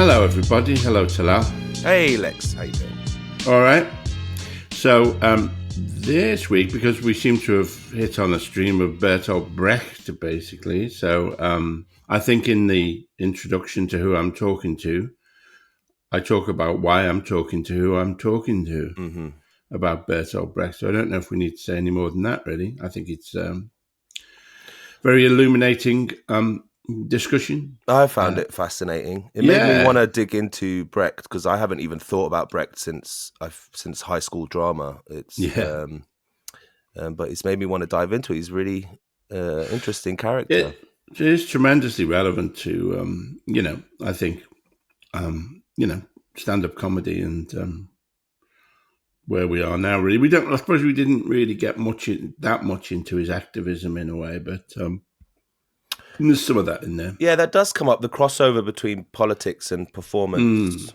Hello, everybody. Hello, Talal. Hey, Lex. How you doing? All right. So this week, because we seem to have hit on a stream of Bertolt Brecht, basically. So I think in the introduction to who I'm talking to, I talk about why I'm talking to who I'm talking to about Bertolt Brecht. So I don't know if we need to say any more than that, really. I think it's very illuminating discussion. I found it fascinating. It made me want to dig into Brecht because I haven't even thought about Brecht since high school drama. But it's made me want to dive into it. He's really interesting character. It is tremendously relevant to I think stand-up comedy and where we are now. Really, I suppose we didn't really get that much into his activism in a way, but. There's some of that in there. Yeah, that does come up, the crossover between politics and performance.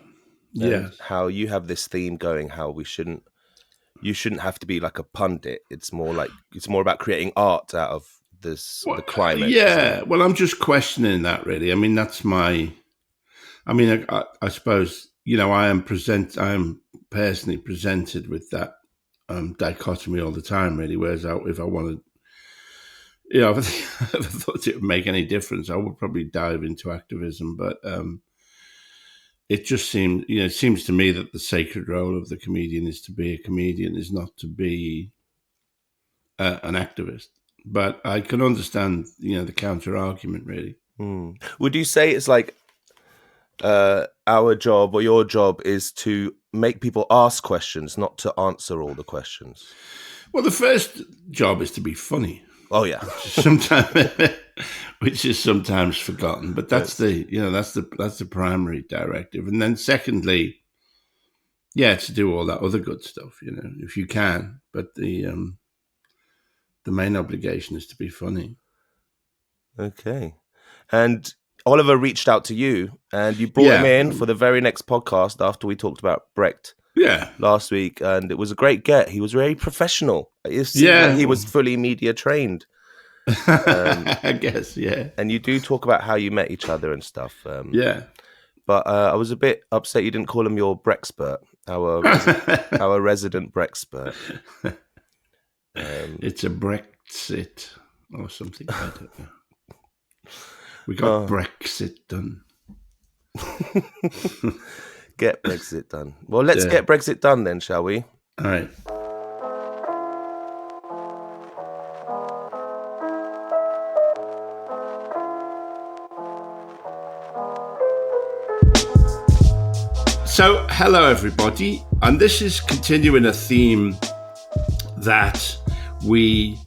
Yeah. How you have this theme going, how you shouldn't have to be like a pundit. It's more about creating art out of the climate. Yeah. Well, I'm just questioning that really. I mean, I suppose, I am personally presented with that dichotomy all the time, really. Whereas if I wanted, if I thought it would make any difference, I would probably dive into activism. But it just seems to me that the sacred role of the comedian is to be a comedian, is not to be an activist. But I can understand, the counter argument, really. Would you say it's like our job or your job is to make people ask questions, not to answer all the questions? Well, the first job is to be funny. Oh yeah, which is sometimes forgotten, but that's the primary directive. And then secondly, to do all that other good stuff, if you can. But the main obligation is to be funny. Okay, and Oliver reached out to you, and you brought him in for the very next podcast after we talked about Brecht. Last week, and it was a great get. He was very professional. He was fully media trained. I guess, yeah. And you do talk about how you met each other and stuff. But I was a bit upset you didn't call him your Brexpert, our resident Brexpert. It's a Brexit or something. I don't know. We got Brexit done. Get Brexit done. Well, let's get Brexit done then, shall we? All right. So, hello everybody, and this is continuing a theme that we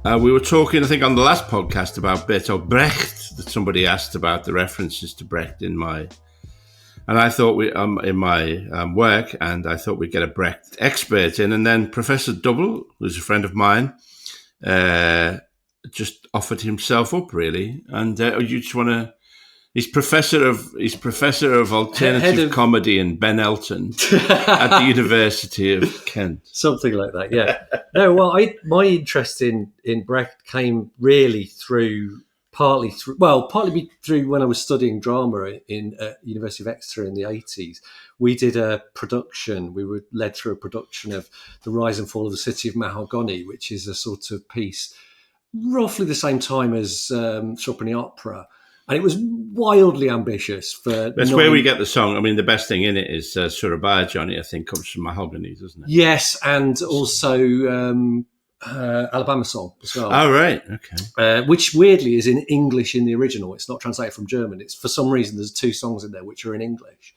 were talking, I think, on the last podcast about Bertolt Brecht, that somebody asked about the references to Brecht and I thought in my work, and I thought we'd get a Brecht expert in, and then Professor Double, who's a friend of mine, just offered himself up, really. And you just want to? He's professor of alternative comedy in Ben Elton at the University of Kent. Something like that, yeah. No, well, my interest in Brecht came really partly through when I was studying drama in University of Exeter in the 80s. We did a production. We were led through a production of The Rise and Fall of the City of Mahogany, which is a sort of piece roughly the same time as Chopin Opera. And it was wildly ambitious. That's where we get the song. I mean, the best thing in it is Surabaya Johnny, I think, comes from Mahogany, doesn't it? Yes, and also Alabama Song as well. Oh, right, okay. Which weirdly is in English in the original. It's not translated from German. It's, for some reason, there's 2 songs in there which are in English.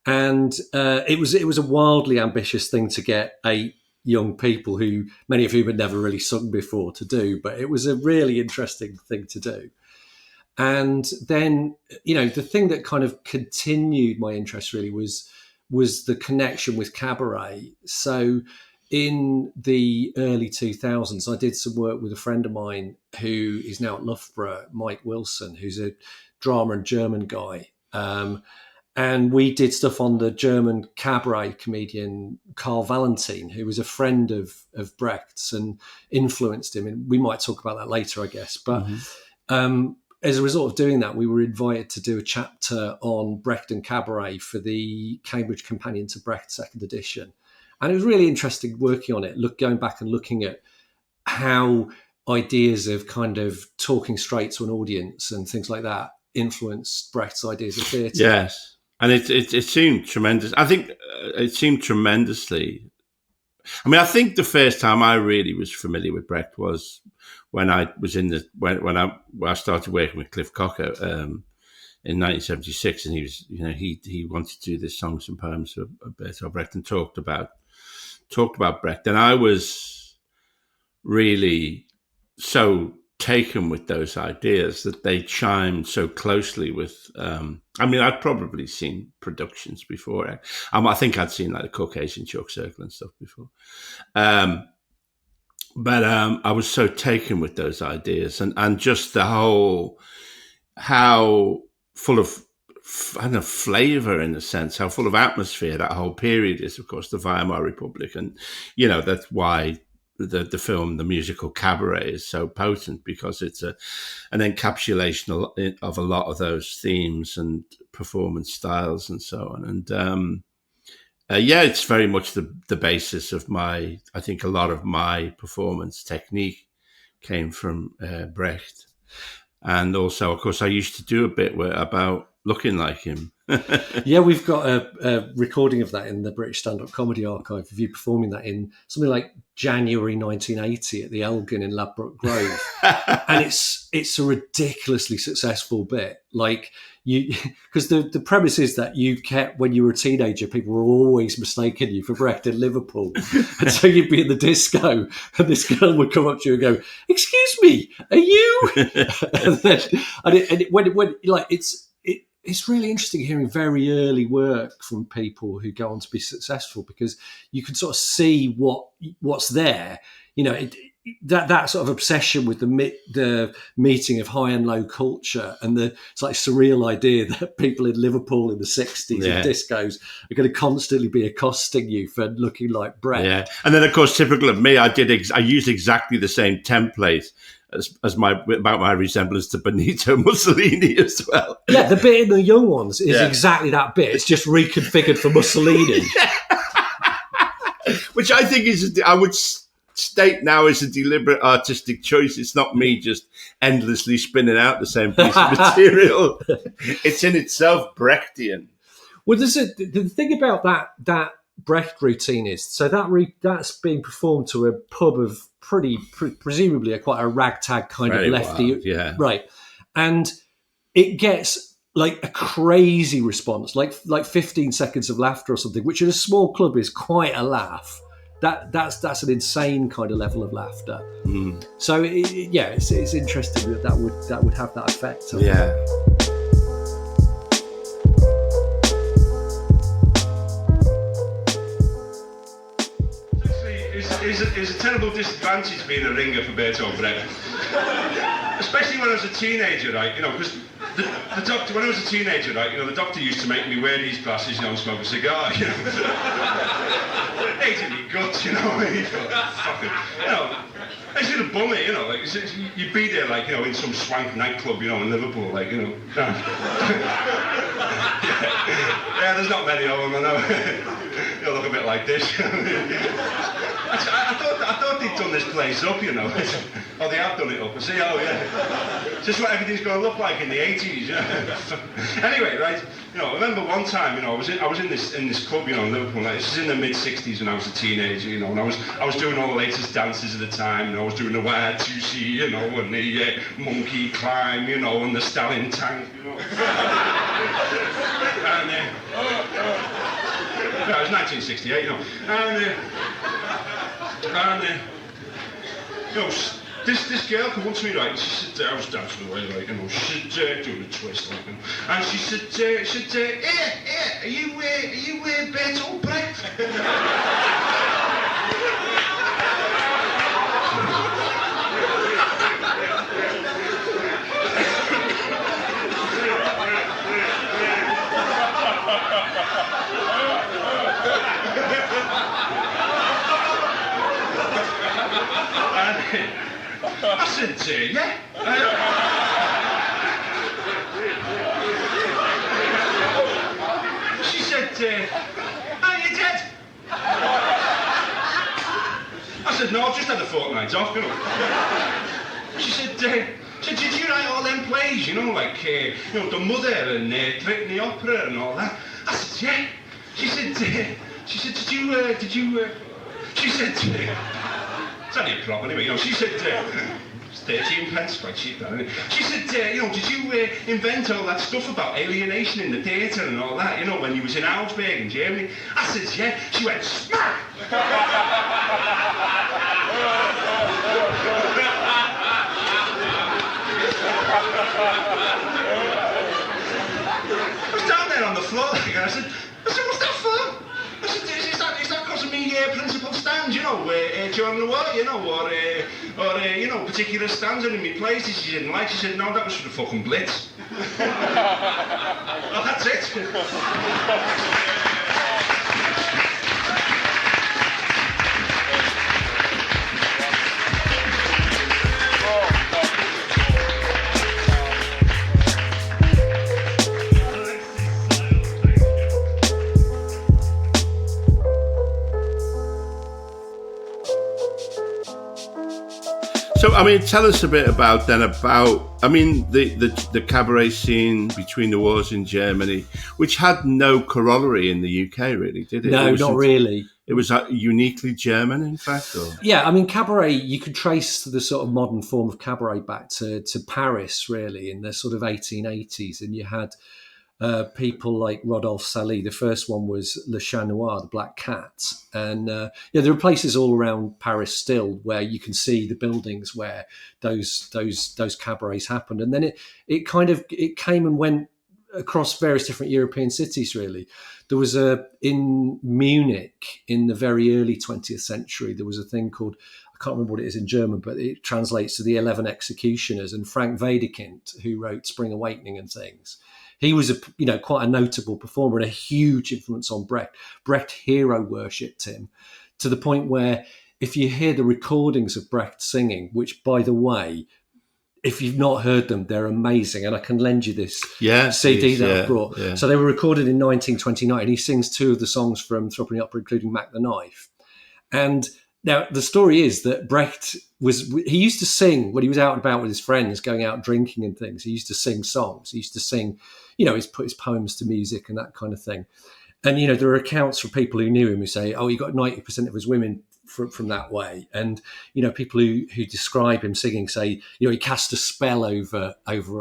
And it was a wildly ambitious thing to get 8 young people, who many of whom had never really sung before, to do. But it was a really interesting thing to do. And then, the thing that kind of continued my interest really was the connection with cabaret. So in the early 2000s, I did some work with a friend of mine who is now at Loughborough, Mike Wilson, who's a drama and German guy. And we did stuff on the German cabaret comedian Karl Valentin, who was a friend of Brecht's and influenced him. And we might talk about that later, I guess. But as a result of doing that, we were invited to do a chapter on Brecht and Cabaret for the Cambridge Companion to Brecht second edition. And it was really interesting working on it, going back and looking at how ideas of kind of talking straight to an audience and things like that influenced Brecht's ideas of theatre. Yes. And it seemed tremendous. I think it seemed tremendously. I mean, I think the first time I really was familiar with Brecht was when I was when I started working with Cliff Cocker in 1976, and he was, he wanted to do this songs and poems of Bertolt Brecht and talked about Brecht, and I was really so taken with those ideas that they chimed so closely with. I mean, I'd probably seen productions before. I think I'd seen like the Caucasian Chalk Circle and stuff before. But I was so taken with those ideas and just the whole, how full of, I don't know, flavour in a sense, how full of atmosphere that whole period is, of course, the Weimar Republic. And, that's why the film, the musical Cabaret, is so potent, because it's an encapsulation of a lot of those themes and performance styles and so on. And it's very much the basis of I think a lot of my performance technique came from Brecht. And also, of course, I used to do a bit about looking like him. Yeah, we've got a recording of that in the British Stand-Up Comedy Archive of you performing that in something like January 1980 at the Elgin in Ladbroke Grove. And it's a ridiculously successful bit. Like, because the premise is that when you were a teenager, people were always mistaking you for Brecht in Liverpool. And so you'd be in the disco and this girl would come up to you and go, "Excuse me, are you?" It's really interesting hearing very early work from people who go on to be successful, because you can sort of see what's there. That sort of obsession with the meeting of high and low culture, and the sort of surreal idea that people in Liverpool in the 60s in discos are going to constantly be accosting you for looking like Brecht. Yeah, and then of course, typical of me, I used exactly the same template as about my resemblance to Benito Mussolini as well. Yeah, the bit in The Young Ones is exactly that bit. It's just reconfigured for Mussolini. Which I think I would state now is a deliberate artistic choice. It's not me just endlessly spinning out the same piece of material. It's in itself Brechtian. Well, the thing about that Brecht routine is, so that's being performed to a pub of presumably quite a ragtag kind of lefty, wild, right? And it gets like a crazy response, like 15 seconds of laughter or something, which in a small club is quite a laugh. That's an insane kind of level of laughter. Mm. So it's interesting that would have that effect. Yeah. It's a terrible disadvantage being a ringer for Bertolt Brecht, especially when I was a teenager, right? Because the doctor, when I was a teenager, right, the doctor used to make me wear these glasses, and smoke a cigar, It hated me guts, I should have bum it, you'd be there, in some swank nightclub, in Liverpool, Yeah, there's not many of them, I know. They look a bit like this. I thought they'd done this place up, Oh, they have done it up. I see, It's just what everything's going to look like in the 80s, Anyway, right, I remember one time, I was in this club, in Liverpool. This is in the mid-60s when I was a teenager, and I was doing all the latest dances of the time, I was doing the Y2C, and the monkey climb, and the stallion tank, And, it was 1968, this girl came up to me, right, and she said, I was dancing away, she said, doing a twist, and she said, are you Bertolt Brecht? I said, yeah. said, no, I've just had a fortnight off, you know. She said, did you write all them plays, you know, like, The Mother and Trick in the Opera and all that? I said, yeah. She said, did you, she said, it's only a prop anyway, you know, she said, it's 13 pence, quite cheap that, isn't it? She said, did you invent all that stuff about alienation in the theatre and all that, you know, when you was in Augsburg in Germany? I said, yeah. She went, smack! I was down there on the floor, and I said, what's that for? I said, is that because of me principal stands, you know, during the war, you know, or you know, particular stanza in me plays that she didn't like? She said, no, that was for the fucking Blitz. Well, that's it. So, I mean, tell us a bit about, I mean, the cabaret scene between the wars in Germany, which had no corollary in the UK, really, did it? No, not really. It was uniquely German, in fact? Or? Yeah, I mean, cabaret, you could trace the sort of modern form of cabaret back to Paris, really, in the sort of 1880s. And you had people like Rodolphe Sailly. The first one was Le Chat Noir, the Black Cat. And there are places all around Paris still where you can see the buildings where those cabarets happened. And then it came and went across various different European cities, really. There was in Munich in the very early 20th century, there was a thing called, I can't remember what it is in German, but it translates to the 11 Executioners. And Frank Wedekind, who wrote Spring Awakening and things, he was quite a notable performer and a huge influence on Brecht. Brecht hero worshipped him to the point where if you hear the recordings of Brecht singing, which, by the way, if you've not heard them, they're amazing. And I can lend you this CD that I brought. Yeah. So they were recorded in 1929. And he sings two of the songs from Threepenny Opera, including Mac the Knife. And now the story is that Brecht he used to sing when he was out and about with his friends, going out drinking and things. He used to sing songs. He used to sing, put his poems to music and that kind of thing. And, there are accounts from people who knew him who say, he got 90% of his women from that way. And, people who describe him singing say, he cast a spell over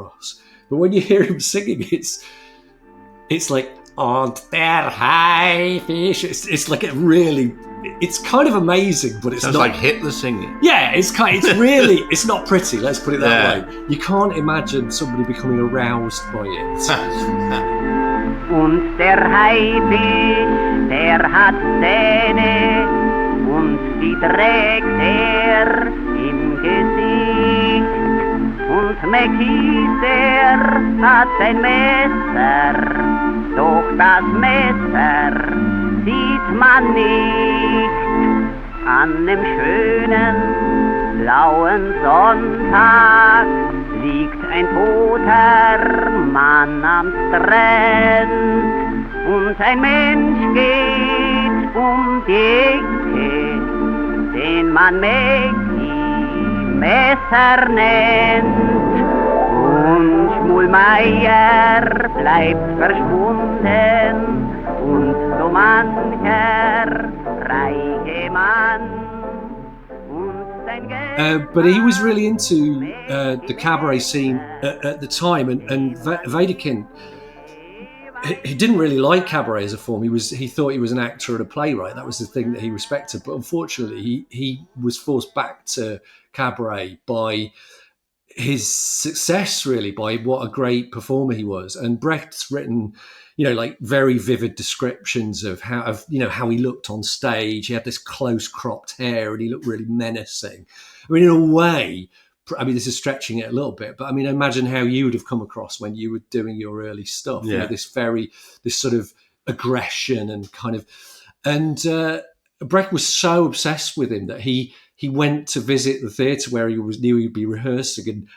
us. But when you hear him singing, it's like, Und der Haifisch. It's like it's kind of amazing, but it's sounds not like Hitler singing. Yeah, it's really, it's not pretty. Let's put it that way. You can't imagine somebody becoming aroused by it. Und der Haifisch, der hat Zähne und die trägt im Gesicht. Und Mekis, der hat ein Messer, doch das Messer sieht man nicht. An dem schönen blauen Sonntag liegt ein toter Mann am Strand und ein Mensch geht die Ecke, den man Messer nennt. Und Schmulmeier bleibt verschwunden und so mancher reiche Mann. But he was really into the cabaret scene at the time, and Wedekind, he didn't really like cabaret as a form. He thought he was an actor and a playwright. That was the thing that he respected. But unfortunately, he was forced back to cabaret by his success, really, by what a great performer he was. And Brecht's written, like very vivid descriptions of how he looked on stage. He had this close cropped hair and he looked really menacing. I mean, in a way, this is stretching it a little bit, but imagine how you would have come across when you were doing your early stuff. Yeah. This sort of aggression and kind of, and Brecht was so obsessed with him that he went to visit the theatre where he knew he'd be rehearsing and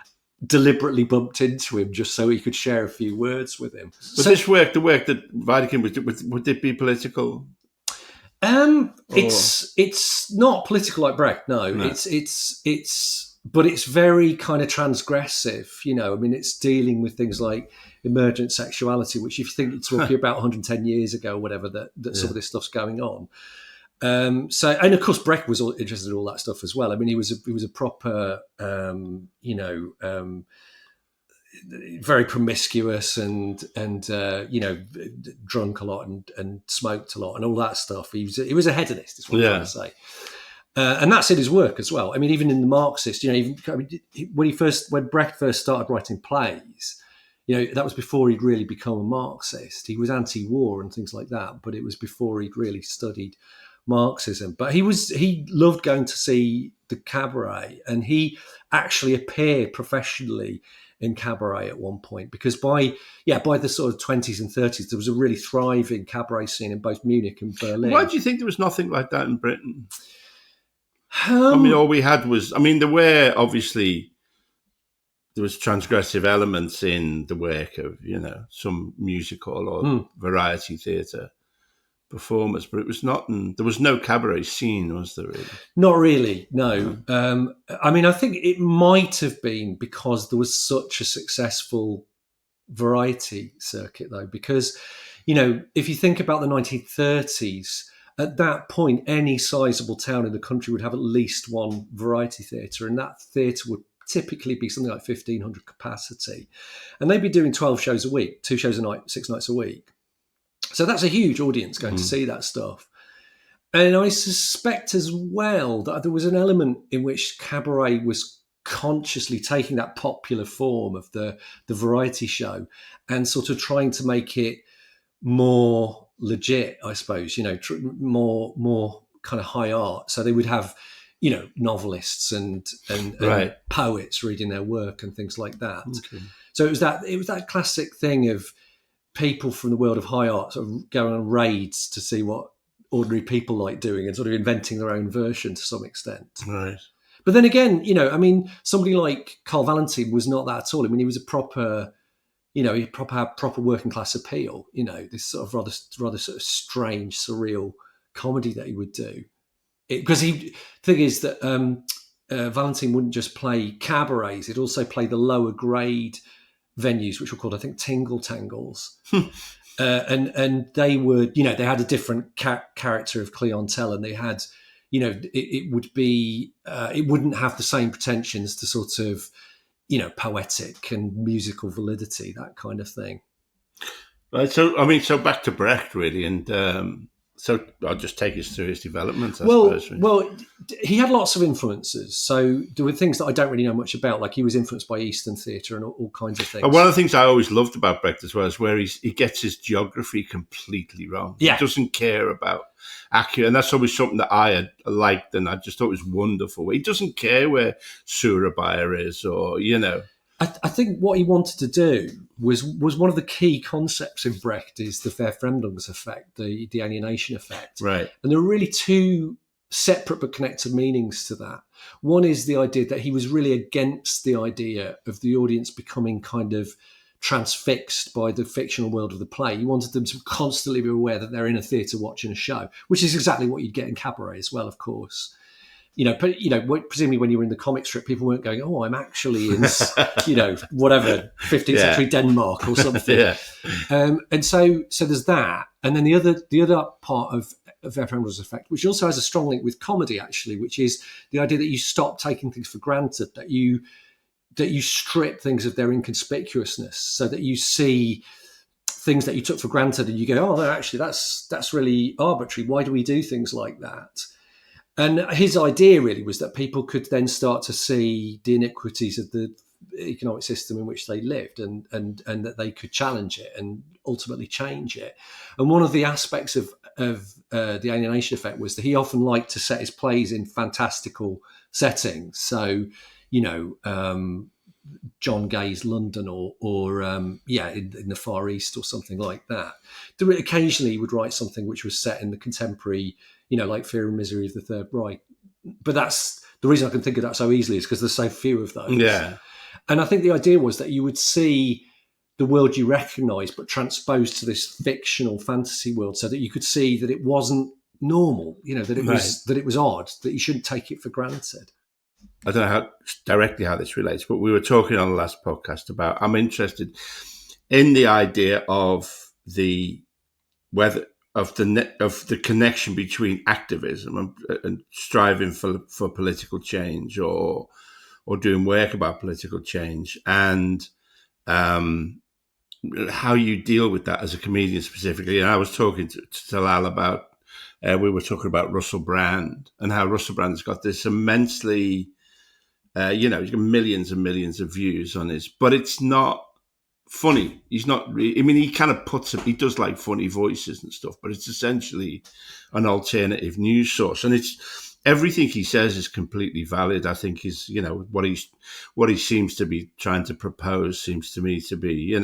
deliberately bumped into him just so he could share a few words with him. Was the work that Wedekind was, would it be political? It's not political like Brecht. No. But it's very kind of transgressive. I mean, it's dealing with things like emergent sexuality, which if you think it's talking about 110 years ago or whatever, that some of this stuff's going on. And of course, Brecht was interested in all that stuff as well. I mean, he was a proper, very promiscuous and drunk a lot and smoked a lot and all that stuff. He was a hedonist, is what I'm trying to say. And that's in his work as well. I mean, even in the Marxist, when Brecht first started writing plays, that was before he'd really become a Marxist. He was anti-war and things like that, but it was before he'd really studied Marxism. But he loved going to see the cabaret, and he actually appeared professionally in cabaret at one point, because by the sort of 20s and 30s there was a really thriving cabaret scene in both Munich and Berlin. Why do you think there was nothing like that in Britain? I mean, all we had was, there were obviously, there was transgressive elements in the work of, some musical or variety theatre performers, but it was not, there was no cabaret scene, was there really? Not really, no. I think it might have been because there was such a successful variety circuit, though, because, if you think about the 1930s, at that point, any sizable town in the country would have at least one variety theatre, and that theatre would typically be something like 1,500 capacity. And they'd be doing 12 shows a week, 2 shows a night, 6 nights a week. So that's a huge audience going to see that stuff. And I suspect as well that there was an element in which cabaret was consciously taking that popular form of the variety show and sort of trying to make it more legit, I suppose, more kind of high art. So they would have, novelists and poets reading their work and things like that. Okay. So it was that classic thing of people from the world of high art sort of going on raids to see what ordinary people like doing and sort of inventing their own version to some extent. Right. But then again, somebody like Carl Valentin was not that at all. I mean, he was a proper, he had proper working class appeal, this sort of rather sort of strange, surreal comedy that he would do. Because the thing is that Valentin wouldn't just play cabarets, he'd also play the lower grade venues, which were called, I think, Tingle Tangles. And they would, they had a different character of clientele, and they had, it wouldn't have the same pretensions to sort of, poetic and musical validity, that kind of thing. Right. So back to Brecht, really. And so I'll just take us through his development, I suppose. Really. Well, he had lots of influences. So there were things that I don't really know much about, like he was influenced by Eastern theatre and all kinds of things. And one of the things I always loved about Brecht as well is where he gets his geography completely wrong. Yeah. He doesn't care about accurate, and that's always something that I had liked, and I just thought it was wonderful. He doesn't care where Surabaya is, or I think what he wanted to do was one of the key concepts in Brecht is the Verfremdungs effect, the alienation effect. Right. And there are really two separate but connected meanings to that. One is the idea that he was really against the idea of the audience becoming kind of transfixed by the fictional world of the play. He wanted them to constantly be aware that they're in a theatre watching a show, which is exactly what you'd get in cabaret as well, of course. Presumably when you were in the comic strip, people weren't going, "Oh, I'm actually in, whatever 15th century Denmark or something." Yeah. And so there's that, and then the other part of Verfremdungs effect, which also has a strong link with comedy, actually, which is the idea that you stop taking things for granted, that you strip things of their inconspicuousness, so that you see things that you took for granted, and you go, "Oh, no, actually, that's really arbitrary. Why do we do things like that?" And his idea really was that people could then start to see the iniquities of the economic system in which they lived, and that they could challenge it and ultimately change it. And one of the aspects of the alienation effect was that he often liked to set his plays in fantastical settings. So, John Gay's London or in the Far East or something like that. Occasionally he would write something which was set in the contemporary, like Fear and Misery of the Third Reich. But that's the reason I can think of that so easily is because there's so few of those. Yeah. And I think the idea was that you would see the world you recognise but transposed to this fictional fantasy world, so that you could see that it wasn't normal, that it was odd, that you shouldn't take it for granted. I don't know directly how this relates, but we were talking on the last podcast about, I'm interested in the idea of the connection between activism and striving for political change or doing work about political change, and how you deal with that as a comedian specifically. And I was talking to Lal about, we were talking about Russell Brand and how Russell Brand's got this immensely, he's got millions and millions of views on his, but it's not funny. He's not. He kind of he does like funny voices and stuff, but it's essentially an alternative news source, and it's everything he says is completely valid. I think what he seems to be trying to propose seems to me to be,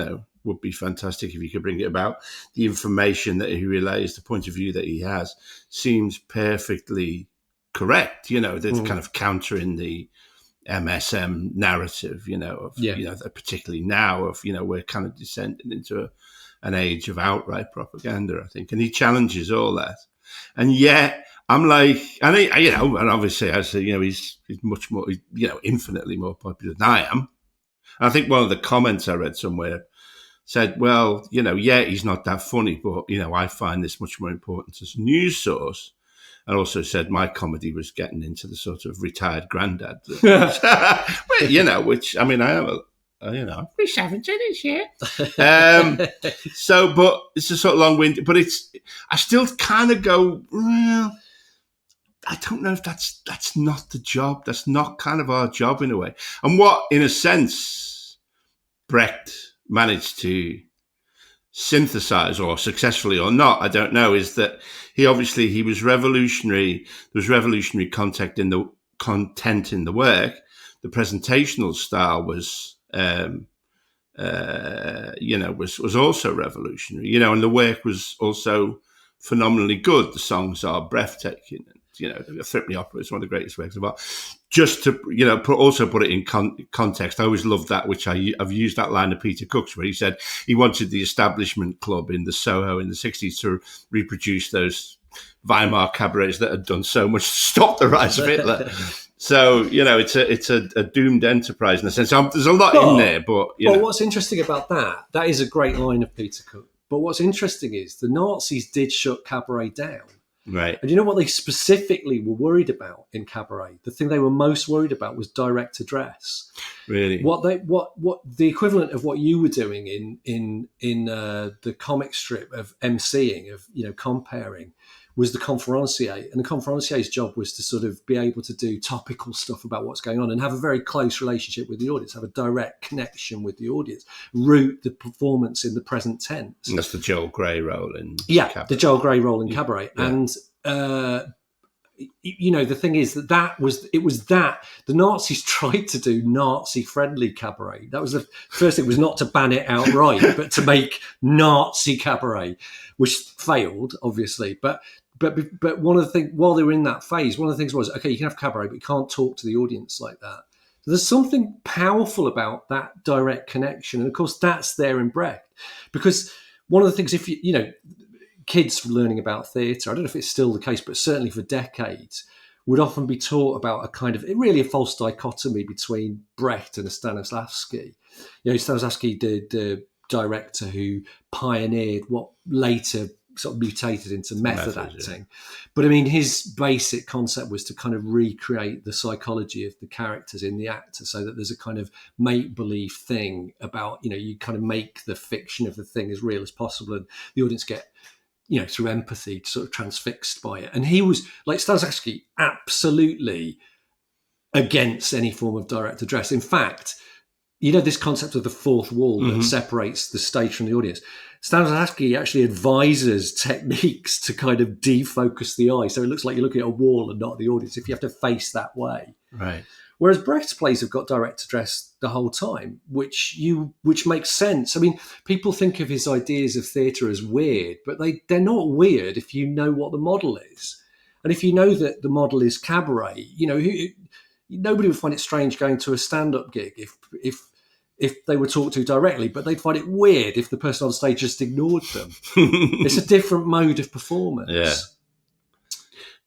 would be fantastic if he could bring it about. The information that he relays, the point of view that he has, seems perfectly correct. That's kind of countering the MSM narrative, particularly now of, we're kind of descending into an age of outright propaganda, I think. And he challenges all that. And yet I'm like, and and obviously I say, he's much more, infinitely more popular than I am. And I think one of the comments I read somewhere said, well, he's not that funny, but, I find this much more important as a news source. And also said my comedy was getting into the sort of retired granddad, which I am, I'm pretty savage in this year. But it's a sort of long-winded, but I still kind of go, well, I don't know if that's not the job. That's not kind of our job in a way. And what, in a sense, Brecht managed to synthesize, or successfully or not, I don't know, is that he was revolutionary. There was revolutionary content in the work. The presentational style was also revolutionary, and the work was also phenomenally good. The songs are breathtaking. The Threepenny Opera is one of the greatest works of art. Just to, put it in context, I always loved that, which I've used that line of Peter Cook's, where he said he wanted the establishment club in the Soho in the 60s to reproduce those Weimar cabarets that had done so much to stop the rise of Hitler. So, it's a doomed enterprise in a sense. There's a lot in there, but... what's interesting about that is a great line of Peter Cook. But what's interesting is the Nazis did shut cabaret down. Right. And you know what they specifically were worried about in cabaret? The thing they were most worried about was direct address. Really? What the equivalent of what you were doing in the comic strip of emceeing, of comparing, was the conferencier. And the conferencier's job was to sort of be able to do topical stuff about what's going on and have a very close relationship with the audience, have a direct connection with the audience, root the performance in the present tense. And that's the Joel Grey role in Cabaret. The Joel Grey role in Cabaret. Yeah. And the thing is that the Nazis tried to do Nazi-friendly cabaret. That was the first thing, was not to ban it outright, but to make Nazi cabaret, which failed, obviously. But one of the things, while they were in that phase, one of the things was, okay, you can have cabaret, but you can't talk to the audience like that. So there's something powerful about that direct connection. And of course, that's there in Brecht. Because one of the things, if kids learning about theatre, I don't know if it's still the case, but certainly for decades, would often be taught about a kind of, really a false dichotomy between Brecht and Stanislavski. Stanislavski, the director who pioneered what later sort of mutated into method acting. Yeah. But his basic concept was to kind of recreate the psychology of the characters in the actor, so that there's a kind of make-believe thing about, you kind of make the fiction of the thing as real as possible, and the audience get, through empathy, sort of transfixed by it. And he was, like Stanislavski, absolutely against any form of direct address. In fact, this concept of the fourth wall that separates the stage from the audience. Stanislavski actually advises techniques to kind of defocus the eye, so it looks like you're looking at a wall and not the audience, if you have to face that way. Right. Whereas Brecht's plays have got direct address the whole time, which makes sense. People think of his ideas of theatre as weird, but they're not weird if you know what the model is. And if you know that the model is cabaret, nobody would find it strange going to a stand-up gig if they were talked to directly, but they'd find it weird if the person on stage just ignored them. It's a different mode of performance. Yeah.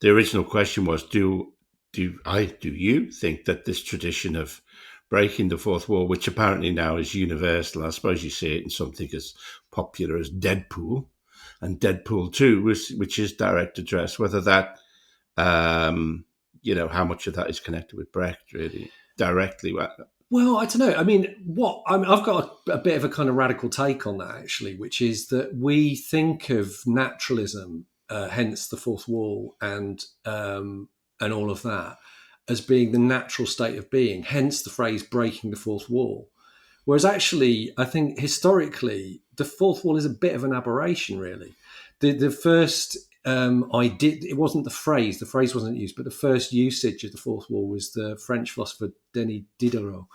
the original question was, do you think that this tradition of breaking the fourth wall, which apparently now is universal, I suppose you see it in something as popular as Deadpool and Deadpool 2, which is direct address, whether that, how much of that is connected with Brecht, really, directly? Well, I don't know. I mean, I've got a bit of a kind of radical take on that, actually, which is that we think of naturalism, hence the fourth wall and all of that, as being the natural state of being, hence the phrase breaking the fourth wall. Whereas actually, I think historically, the fourth wall is a bit of an aberration, really. The first it wasn't the phrase wasn't used, but the first usage of the fourth wall was the French philosopher Denis Diderot,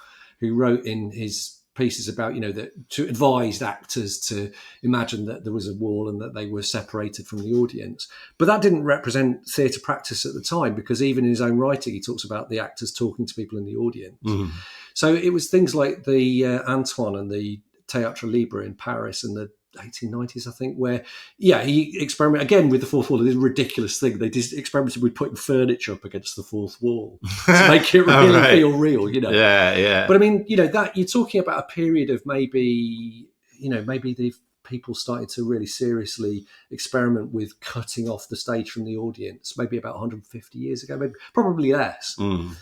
who wrote in his pieces about, that to advise actors to imagine that there was a wall and that they were separated from the audience. But that didn't represent theatre practice at the time, because even in his own writing, he talks about the actors talking to people in the audience. Mm. So it was things like the Antoine and the Théâtre Libre in Paris in the 1890s, I think, where, he experimented again with the fourth wall. This ridiculous thing. They just experimented with putting furniture up against the fourth wall to make it really feel real, Yeah. But I mean, that you're talking about a period of maybe the people started to really seriously experiment with cutting off the stage from the audience, maybe about 150 years ago, maybe probably less. Mm.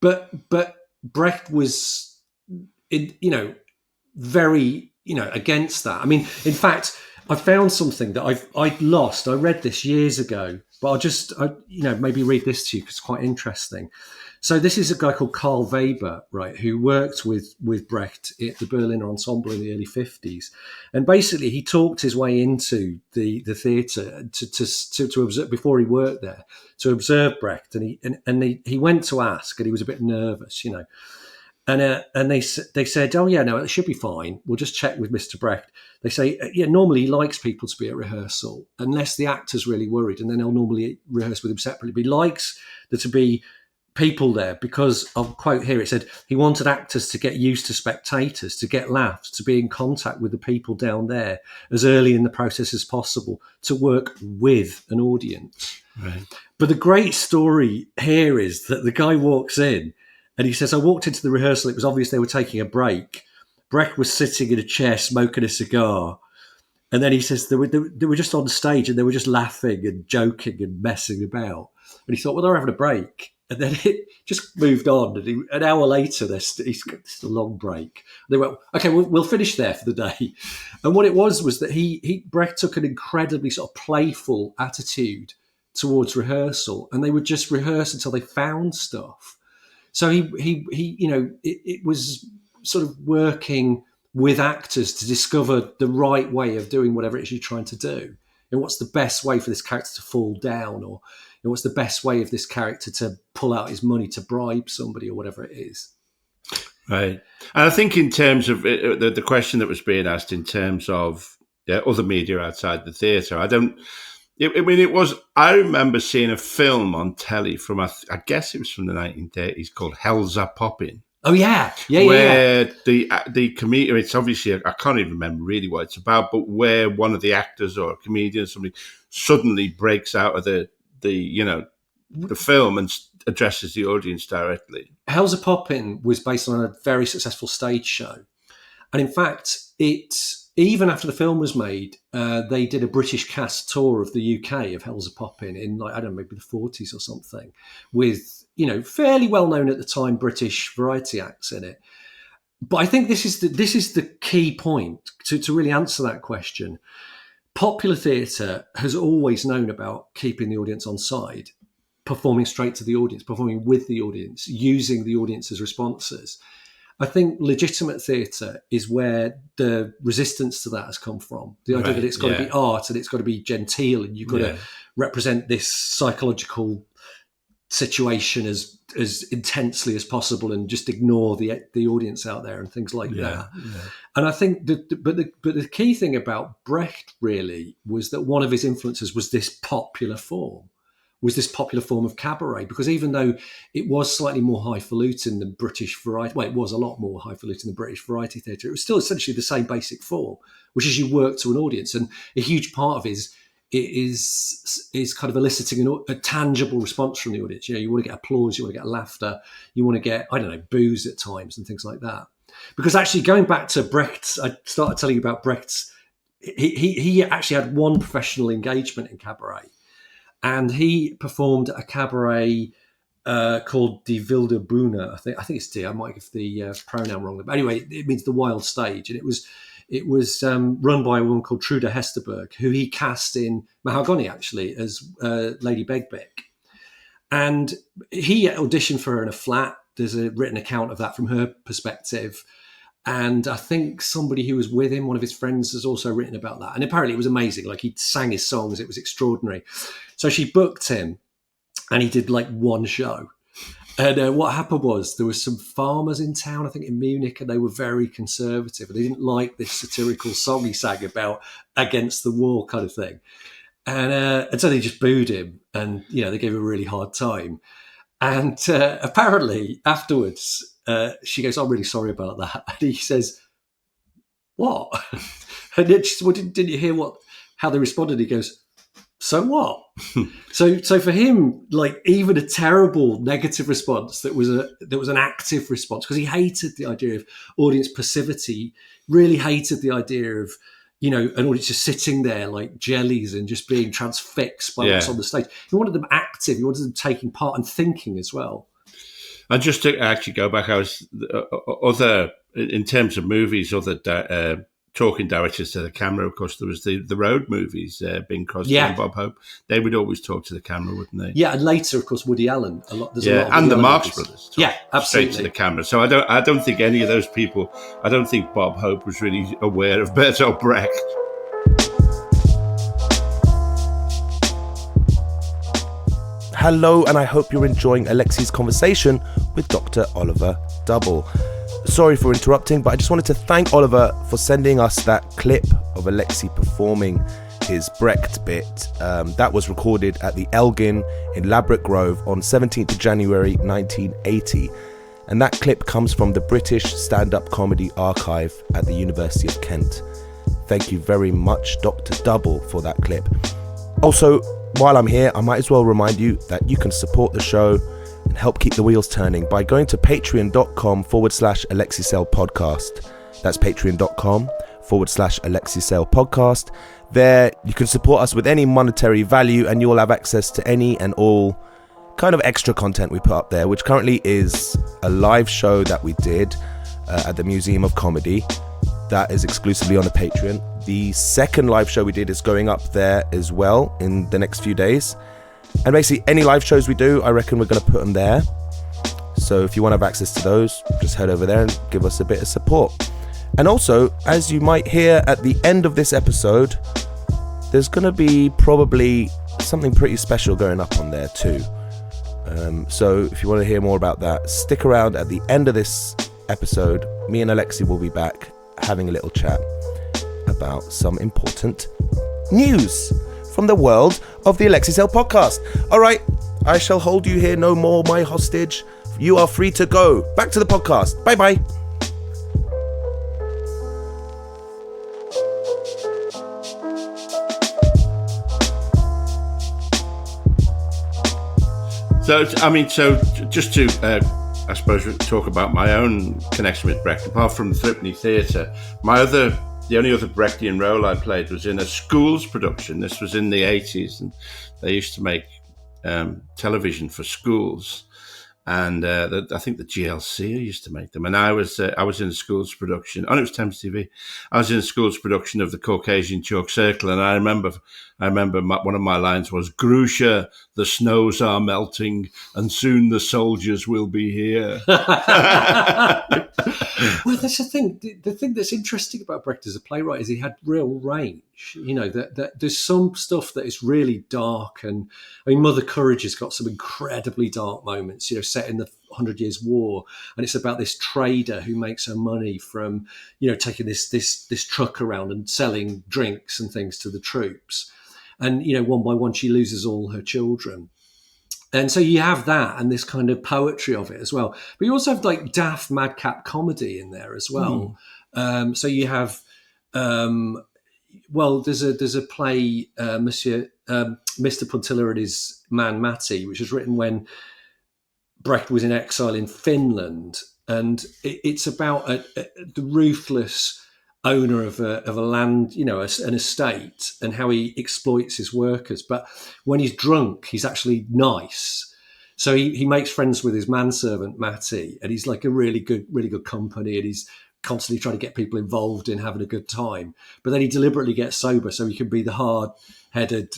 But Brecht was, very, against that. I mean, in fact, I found something that I'd lost. I read this years ago, but I'll maybe read this to you because it's quite interesting. So this is a guy called Karl Weber, right, who worked with Brecht at the Berliner Ensemble in the early 50s. And basically he talked his way into the theatre to observe, before he worked there, to observe Brecht. And he went to ask, and he was a bit nervous, And they said, oh, yeah, no, it should be fine. We'll just check with Mr. Brecht. They say, normally he likes people to be at rehearsal, unless the actor's really worried, and then he'll normally rehearse with him separately. But he likes there to be people there because, I'll quote here, it said, he wanted actors to get used to spectators, to get laughs, to be in contact with the people down there as early in the process as possible, to work with an audience. Right. But the great story here is that the guy walks in, and he says, I walked into the rehearsal. It was obvious they were taking a break. Brecht was sitting in a chair smoking a cigar. And then he says they were just on stage and they were just laughing and joking and messing about. And he thought, well, they're having a break. And then it just moved on. And an hour later, he's got this long break. And they went, okay, we'll finish there for the day. And what it was that Brecht took an incredibly sort of playful attitude towards rehearsal. And they would just rehearse until they found stuff. So it was sort of working with actors to discover the right way of doing whatever it is you're trying to do. And what's the best way for this character to fall down, or what's the best way of this character to pull out his money to bribe somebody, or whatever it is. Right. And I think in terms of the question that was being asked in terms of other media outside the theatre, I remember seeing a film on telly from, I guess it was from the 1930s, called Hell's a Poppin'. Oh, yeah. Where the comedian, it's obviously, I can't even remember really what it's about, but where one of the actors or a comedian or something suddenly breaks out of the film and addresses the audience directly. Hell's a Poppin' was based on a very successful stage show. And in fact, even after the film was made, they did a British cast tour of the UK of Hell's a Poppin' in, maybe the 40s or something, with, fairly well known at the time British variety acts in it. But I think this is the key point to really answer that question. Popular theatre has always known about keeping the audience on side, performing straight to the audience, performing with the audience, using the audience's responses. I think legitimate theatre is where the resistance to that has come from. The idea that it's got to be art and it's got to be genteel and you've got to represent this psychological situation as intensely as possible and just ignore the audience out there and things like that. Yeah. And I think but the key thing about Brecht really was that one of his influences was this popular form of cabaret, because even though it was slightly more highfalutin than British variety, well, it was a lot more highfalutin than British variety theatre, it was still essentially the same basic form, which is you work to an audience. And a huge part of is kind of eliciting a tangible response from the audience. You want to get applause, you want to get laughter, you want to get, I don't know, boos at times and things like that. Because actually, going back to Brecht's, I started telling you about Brecht's. He actually had one professional engagement in cabaret, and he performed a cabaret called Die Wilde Bühne. I think it's Die. I might get the pronoun wrong, but anyway, it means the wild stage, and it was run by a woman called Trude Hesterberg, who he cast in Mahagoni actually as Lady Begbeck, and he auditioned for her in a flat. There's a written account of that from her perspective. And I think somebody who was with him, one of his friends, has also written about that. And apparently it was amazing. Like, he sang his songs. It was extraordinary. So she booked him and he did like one show. And what happened was there was some farmers in town, I think in Munich, and they were very conservative. And they didn't like this satirical song he sang about against the war kind of thing. And so they just booed him. And, they gave him a really hard time. And apparently afterwards, she goes, "I'm really sorry about that." And he says, "What?" And then she said, "Well, didn't you hear how they responded?" He goes, "So what?" so for him, like, even a terrible negative response that was an active response, because he hated the idea of audience passivity, really hated the idea of an audience just sitting there like jellies and just being transfixed by what's on the stage. He wanted them active. He wanted them taking part and thinking as well. And just to actually go back, I was other in terms of movies, other talking directors to the camera. Of course, there was the road movies, Bing Crosby and Bob Hope. They would always talk to the camera, wouldn't they? Yeah, and later, of course, Woody Allen. A lot and the Marx Brothers. Absolutely. Straight to the camera. So I don't think any of those people. I don't think Bob Hope was really aware of Bertolt Brecht. Hello, and I hope you're enjoying Alexi's conversation with Dr. Oliver Double. Sorry for interrupting, but I just wanted to thank Oliver for sending us that clip of Alexi performing his Brecht bit. That was recorded at the Elgin in Ladbroke Grove on 17th of January 1980. And that clip comes from the British Stand-Up Comedy Archive at the University of Kent. Thank you very much, Dr. Double, for that clip. Also, while I'm here, I might as well remind you that you can support the show and help keep the wheels turning by going to patreon.com/Alexisel podcast. That's patreon.com/Alexisel podcast. There, you can support us with any monetary value and you'll have access to any and all kind of extra content we put up there, which currently is a live show that we did at the Museum of Comedy. That is exclusively on the Patreon. The second live show we did is going up there as well in the next few days. And basically any live shows we do, I reckon we're going to put them there. So if you want to have access to those, just head over there and give us a bit of support. And also, as you might hear at the end of this episode, there's going to be probably something pretty special going up on there too. So if you want to hear more about that, stick around at the end of this episode. Me and Alexi will be back having a little chat about some important news from the world of the Alexisel podcast. All right, I shall hold you here no more, my hostage. You are free to go. Back to the podcast. Bye-bye. So just to, I suppose, talk about my own connection with Brecht. Apart from Threepenny Theatre, the only other Brechtian role I played was in a schools production. This was in the 80s, and they used to make television for schools. And I think the GLC used to make them. And I was in a schools production. Oh, it was Thames TV. I was in a schools production of the Caucasian Chalk Circle. And I remember one of my lines was, "Grusha, the snows are melting, and soon the soldiers will be here." Well, that's the thing. The thing that's interesting about Brecht as a playwright is he had real range. That there's some stuff that is really dark, and I mean, Mother Courage has got some incredibly dark moments. Set in the 100 Years' War, and it's about this trader who makes her money from taking this truck around and selling drinks and things to the troops. And one by one she loses all her children. And so you have that and this kind of poetry of it as well. But you also have like daft madcap comedy in there as well. So you have, well, there's a play, Mr. Puntilla and his man Matti, which was written when Brecht was in exile in Finland, and it's about the ruthless owner of a land, an estate, and how he exploits his workers. But when he's drunk, he's actually nice. So he makes friends with his manservant Matti, and he's like a really good company, and he's constantly trying to get people involved in having a good time. But then he deliberately gets sober so he can be the hard-headed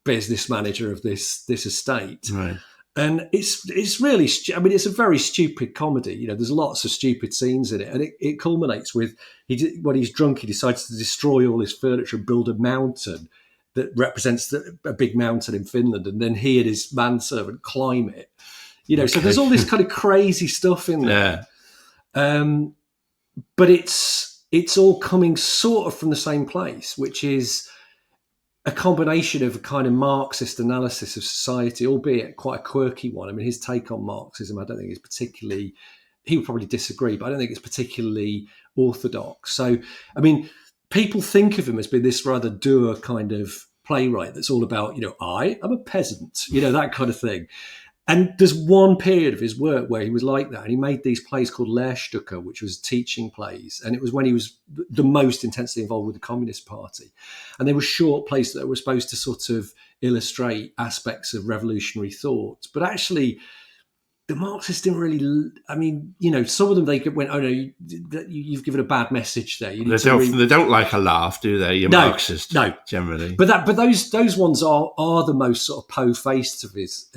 business manager of this estate. Right. And it's really, it's a very stupid comedy. There's lots of stupid scenes in it, and it culminates with when he's drunk, he decides to destroy all his furniture and build a mountain that represents a big mountain in Finland, and then he and his manservant climb it. Okay. So there's all this kind of crazy stuff in there. Yeah. But it's all coming sort of from the same place, which is a combination of a kind of Marxist analysis of society, albeit quite a quirky one. I mean, his take on Marxism, I don't think is particularly, he would probably disagree, but I don't think it's particularly orthodox. So, I mean, people think of him as being this rather dour kind of playwright that's all about, I'm a peasant, that kind of thing. And there's one period of his work where he was like that, and he made these plays called Lehrstücke, which was teaching plays, and it was when he was the most intensely involved with the Communist Party. And they were short plays that were supposed to sort of illustrate aspects of revolutionary thought. But actually, the Marxists didn't really, some of them, they went, oh no, you've given a bad message there. They don't like a laugh, do they? Marxists, no, generally. But those ones are the most sort of po-faced of his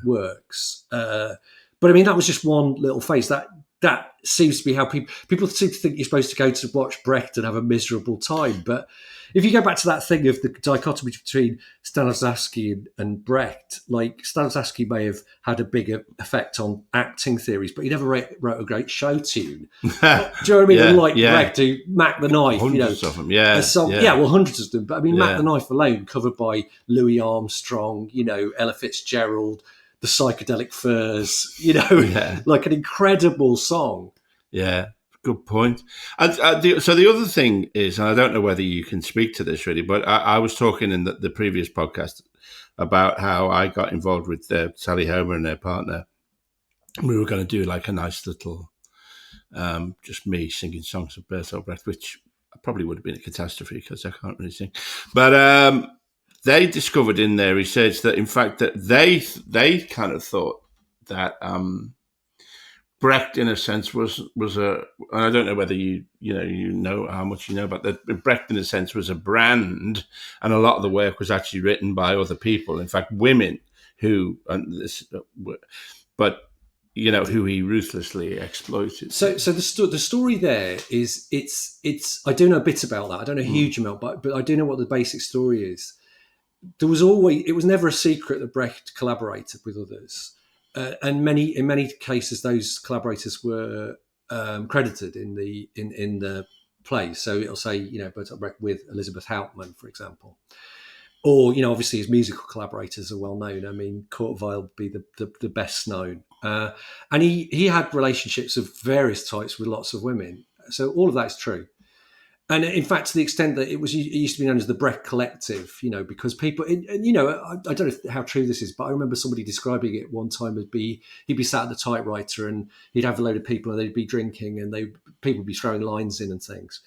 works. But I mean, that was just one little face. That seems to be how people seem to think you're supposed to go to watch Brecht and have a miserable time. But if you go back to that thing of the dichotomy between Stanislavski and Brecht, like Stanislavski may have had a bigger effect on acting theories, but he never wrote a great show tune. Do you know what I mean? Unlike Brecht, who Mac the Knife, hundreds of them, hundreds of them. But I mean, Mac the Knife alone, covered by Louis Armstrong, Ella Fitzgerald, the Psychedelic Furs, like an incredible song. Yeah. Good point. So the other thing is, and I don't know whether you can speak to this really, but I was talking in the previous podcast about how I got involved with Sally Homer and their partner. We were going to do like a nice little, just me singing songs of Bertolt Brecht, which probably would have been a catastrophe because I can't really sing. But they discovered in their research that, in fact, that they kind of thought that Brecht, in a sense, was a, and I don't know whether you know how much you know about that. Brecht, in a sense, was a brand, and a lot of the work was actually written by other people. In fact, women who he ruthlessly exploited. So the story there is it's. I do know a bit about that. I don't know a huge amount, but I do know what the basic story is. It was never a secret that Brecht collaborated with others. And in many cases, those collaborators were credited in the play. So it'll say, Bertolt Brecht with Elizabeth Hauptmann, for example, or obviously his musical collaborators are well known. I mean, Kurt Weill would be the best known, and he had relationships of various types with lots of women. So all of that's true. And in fact, to the extent that it used to be known as the Brecht Collective, because people, I don't know how true this is, but I remember somebody describing it one time as he'd be sat at the typewriter and he'd have a load of people and they'd be drinking and people would be throwing lines in and things.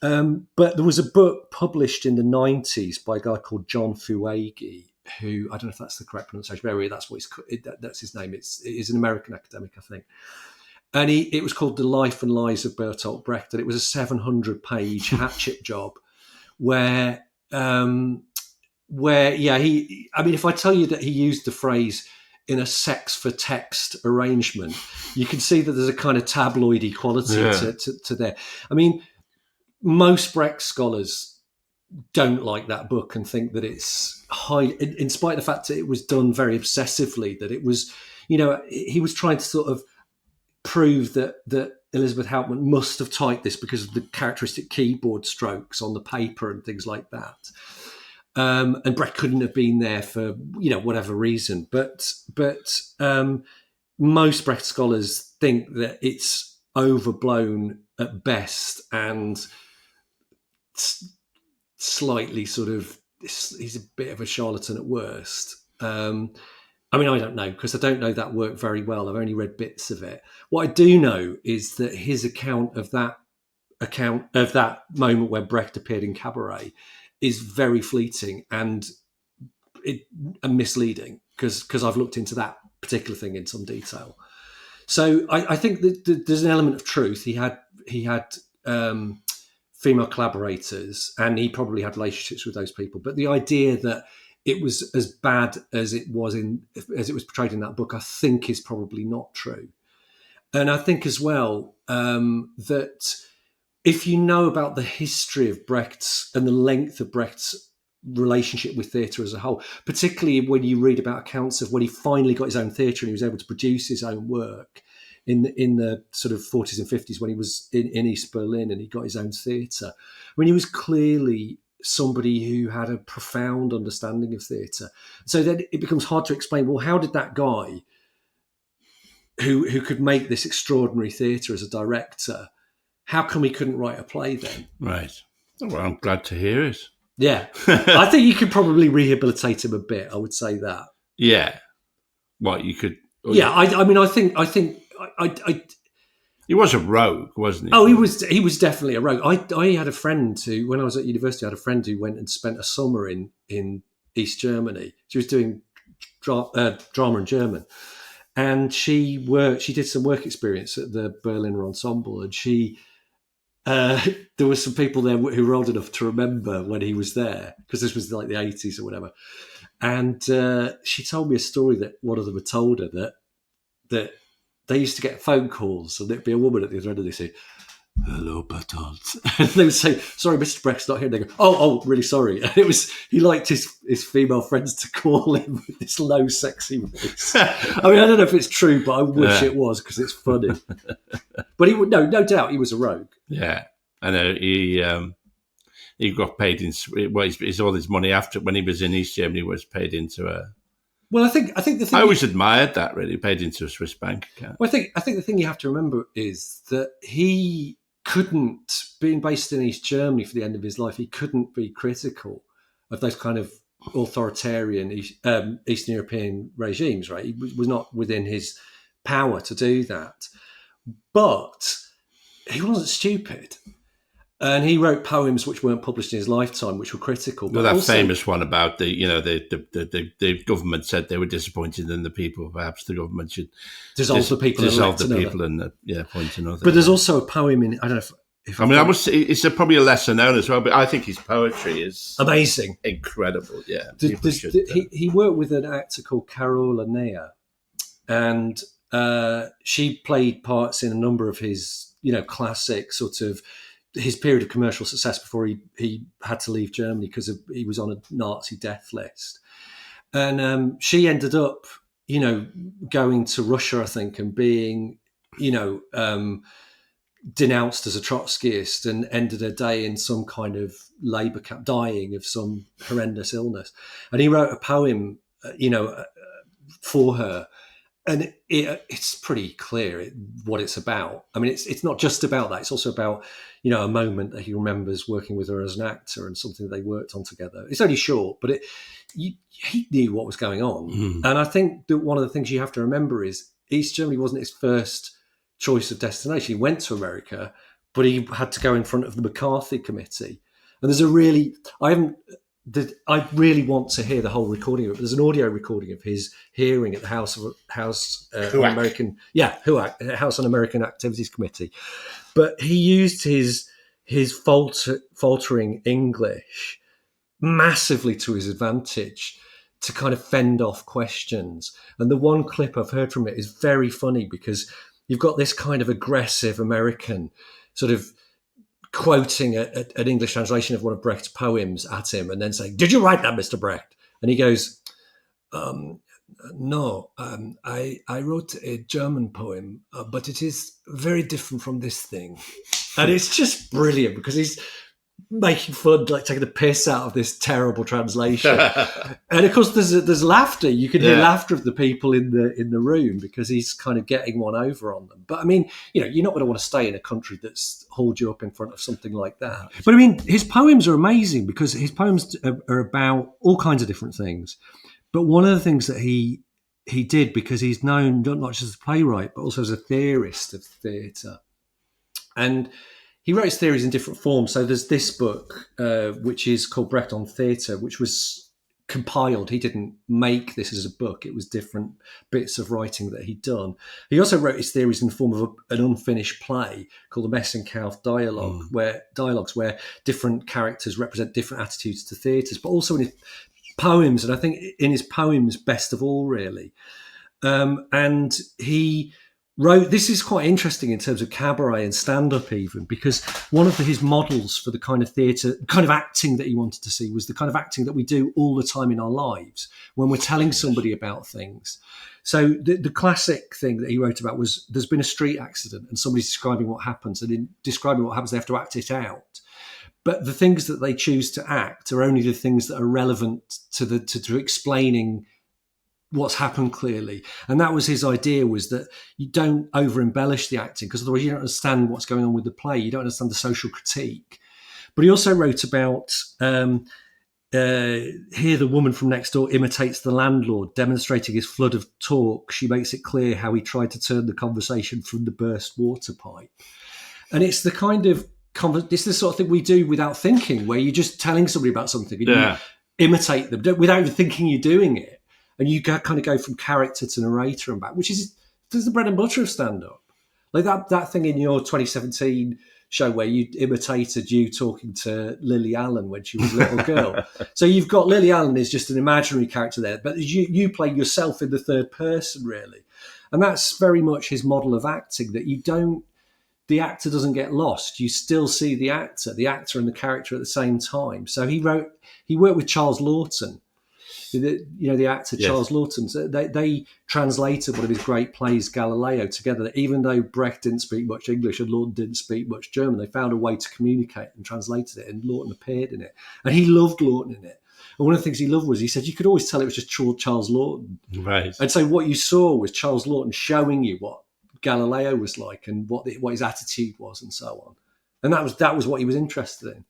But there was a book published in the 90s by a guy called John Fuegi, who, I don't know if that's the correct pronunciation, but that's that's his name. It is an American academic, I think. And it was called The Life and Lies of Bertolt Brecht, and it was a 700-page hatchet job where if I tell you that he used the phrase in a sex for text arrangement, you can see that there's a kind of tabloidy quality to there. I mean, most Brecht scholars don't like that book and think that it's high, in spite of the fact that it was done very obsessively, that it was, he was trying to sort of prove that Elizabeth Hauptmann must have typed this because of the characteristic keyboard strokes on the paper and things like that. And Brecht couldn't have been there for, whatever reason. But most Brecht scholars think that it's overblown at best and slightly sort of, he's a bit of a charlatan at worst. I mean, I don't know, because I don't know that work very well. I've only read bits of it. What I do know is that his account of that moment where Brecht appeared in Cabaret is very fleeting and misleading, because I've looked into that particular thing in some detail. So I think that there's an element of truth. He had female collaborators, and he probably had relationships with those people. But the idea that it was as bad as it was portrayed in that book, I think is probably not true. And I think as well that if you know about the history of Brecht's and the length of Brecht's relationship with theatre as a whole, particularly when you read about accounts of when he finally got his own theatre and he was able to produce his own work in the sort of 40s and 50s when he was in East Berlin and he got his own theatre. I mean, he was clearly somebody who had a profound understanding of theatre. So then it becomes hard to explain, well, how did that guy who could make this extraordinary theatre as a director, how come he couldn't write a play then? Right. Well, I'm glad to hear it. Yeah. I think you could probably rehabilitate him a bit, I would say that. Yeah. What, you could... Yeah, I mean, I think he was a rogue, wasn't he? Oh, he was definitely a rogue. I had a friend who, when I was at university, I had a friend who went and spent a summer in East Germany. She was doing drama in German, and she did some work experience at the Berliner Ensemble, and there were some people there who were old enough to remember when he was there, because this was like the 80s or whatever. And she told me a story that one of them had told her that they used to get phone calls, and there'd be a woman at the other end, and they'd say, "Hello, Bertolt," and they would say, "Sorry, Mr. Brecht's not here." And they go, "Oh, really sorry." And he liked his female friends to call him with this low, sexy voice. I mean, I don't know if it's true, but I wish it was, because it's funny. But he would no doubt he was a rogue. Yeah, I know he got paid in. Well, he's all his money after when he was in East Germany was paid into a. Well, I think the thing I always admired that, really, paid into a Swiss bank account. Well, I think the thing you have to remember is that he couldn't, being based in East Germany for the end of his life, he couldn't be critical of those kind of authoritarian Eastern European regimes, right? He was not within his power to do that. But he wasn't stupid. And he wrote poems which weren't published in his lifetime, which were critical. But that also, famous one about the government said they were disappointed in the people. Perhaps the government should dissolve the people and appoint another. But there's also a poem in. I don't know if I mean, it's probably a lesser known as well. But I think his poetry is amazing, incredible. Yeah, he worked with an actor called Carola Nea, and she played parts in a number of his classic sort of. His period of commercial success before he had to leave Germany because he was on a Nazi death list. And she ended up, going to Russia, I think, and being, denounced as a Trotskyist, and ended her day in some kind of labour camp, dying of some horrendous illness. And he wrote a poem, for her. And it's pretty clear what it's about. I mean, it's not just about that. It's also about, a moment that he remembers working with her as an actor and something that they worked on together. It's only short, but he knew what was going on. Mm. And I think that one of the things you have to remember is East Germany wasn't his first choice of destination. He went to America, but he had to go in front of the McCarthy Committee. And there's I really want to hear the whole recording of it. There's an audio recording of his hearing at the House on American Activities Committee, but he used his faltering English massively to his advantage to kind of fend off questions. And the one clip I've heard from it is very funny, because you've got this kind of aggressive American sort of quoting an English translation of one of Brecht's poems at him, and then saying, "Did you write that, Mr. Brecht?" And he goes, "No, I wrote a German poem, but it is very different from this thing." And it's just brilliant, because he's making fun, like taking the piss out of this terrible translation. And of course, there's laughter. You can hear laughter of the people in the room because he's kind of getting one over on them. But I mean, you're not going to want to stay in a country that's hauled you up in front of something like that. But I mean, his poems are amazing because his poems are about all kinds of different things. But one of the things that he did, because he's known not just as a playwright but also as a theorist of theatre, and he wrote his theories in different forms. So there's this book, which is called Brecht on Theatre, which was compiled. He didn't make this as a book. It was different bits of writing that he'd done. He also wrote his theories in the form of an unfinished play called the Messenkauf dialogues, where different characters represent different attitudes to theatres, but also in his poems. And I think in his poems, best of all, really. And he wrote, this is quite interesting in terms of cabaret and stand-up even, because one of his models for the kind of theatre, kind of acting that he wanted to see was the kind of acting that we do all the time in our lives when we're telling somebody about things. So the classic thing that he wrote about was there's been a street accident and somebody's describing what happens, and in describing what happens they have to act it out. But the things that they choose to act are only the things that are relevant to explaining what's happened clearly. And that was his idea, was that you don't over embellish the acting, because otherwise you don't understand what's going on with the play. You don't understand the social critique. But he also wrote about here the woman from next door imitates the landlord, demonstrating his flood of talk. She makes it clear how he tried to turn the conversation from the burst water pipe. And it's the kind of this is the sort of thing we do without thinking, where you're just telling somebody about something and you imitate them without even thinking you're doing it. And you kind of go from character to narrator and back, which is the bread and butter of stand-up. Like that thing in your 2017 show where you imitated you talking to Lily Allen when she was a little girl. So you've got Lily Allen is just an imaginary character there, but you play yourself in the third person, really. And that's very much his model of acting, that the actor doesn't get lost. You still see the actor and the character at the same time. So he worked with Charles Laughton, the actor Charles Laughton. So they translated one of his great plays, Galileo, together. Even though Brecht didn't speak much English and Laughton didn't speak much German, they found a way to communicate and translated it, and Laughton appeared in it. And he loved Laughton in it. And one of the things he loved was, he said, you could always tell it was just Charles Laughton. Right. And so what you saw was Charles Laughton showing you what Galileo was like and what his attitude was and so on. And that was what he was interested in.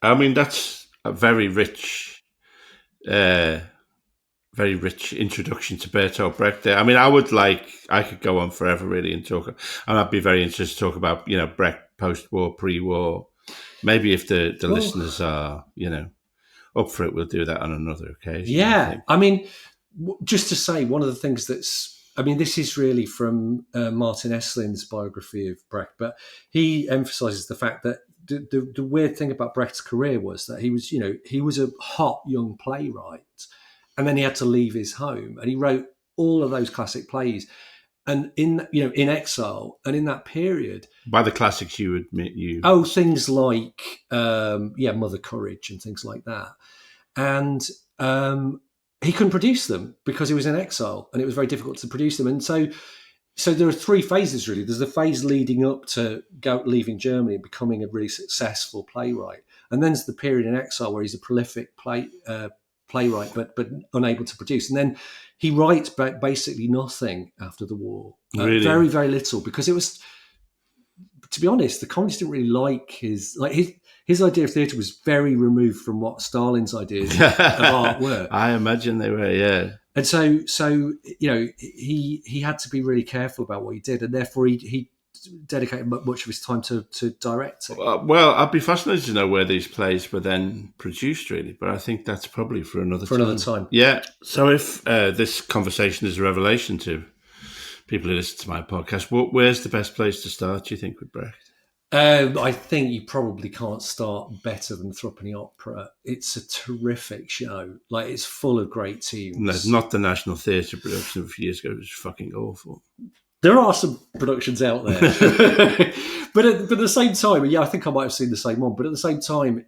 I mean, that's a very rich introduction to Bertolt Brecht there. I mean, I could go on forever really and talk, and I'd be very interested to talk about, Brecht post-war, pre-war. Maybe if the listeners are, up for it, we'll do that on another occasion. Yeah. I mean, just to say, one of the things this is really from Martin Essling's biography of Brecht, but he emphasizes the fact that the weird thing about Brecht's career was that he was a hot young playwright, and then he had to leave his home, and he wrote all of those classic plays, and in exile, and in that period. By the classics, you admit things like Mother Courage and things like that, and he couldn't produce them because he was in exile, and it was very difficult to produce them. And so there are three phases, really. There's the phase leading up to leaving Germany and becoming a really successful playwright. And then there's the period in exile where he's a prolific playwright, but unable to produce. And then he writes basically nothing after the war. Really? Very, very little, because it was, to be honest, the communists didn't really like his idea of theatre was very removed from what Stalin's ideas of art were. I imagine they were, yeah. And so he had to be really careful about what he did, and therefore he dedicated much of his time to directing. Well, I'd be fascinated to know where these plays were then produced, really, but I think that's probably for another time. Yeah. So if this conversation is a revelation to people who listen to my podcast, where's the best place to start, do you think, with Brecht? I think you probably can't start better than Threepenny Opera. It's a terrific show. Like, it's full of great tunes. No, it's not the National Theatre production of a few years ago. It was fucking awful. There are some productions out there. but at the same time, I think I might have seen the same one, but at the same time,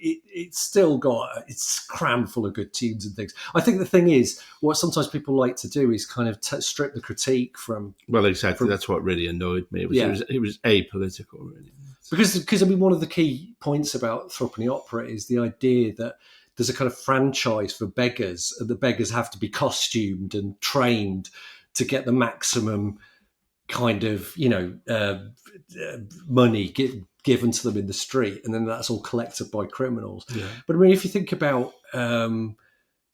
it's still it's crammed full of good tunes and things. I think the thing is, what sometimes people like to do is kind of strip the critique from... Well, exactly. That's what really annoyed me. It was apolitical, really. Because I mean, one of the key points about Threepenny Opera is the idea that there's a kind of franchise for beggars, and the beggars have to be costumed and trained to get the maximum kind of, money given to them in the street, and then that's all collected by criminals. Yeah. But I mean, if you think about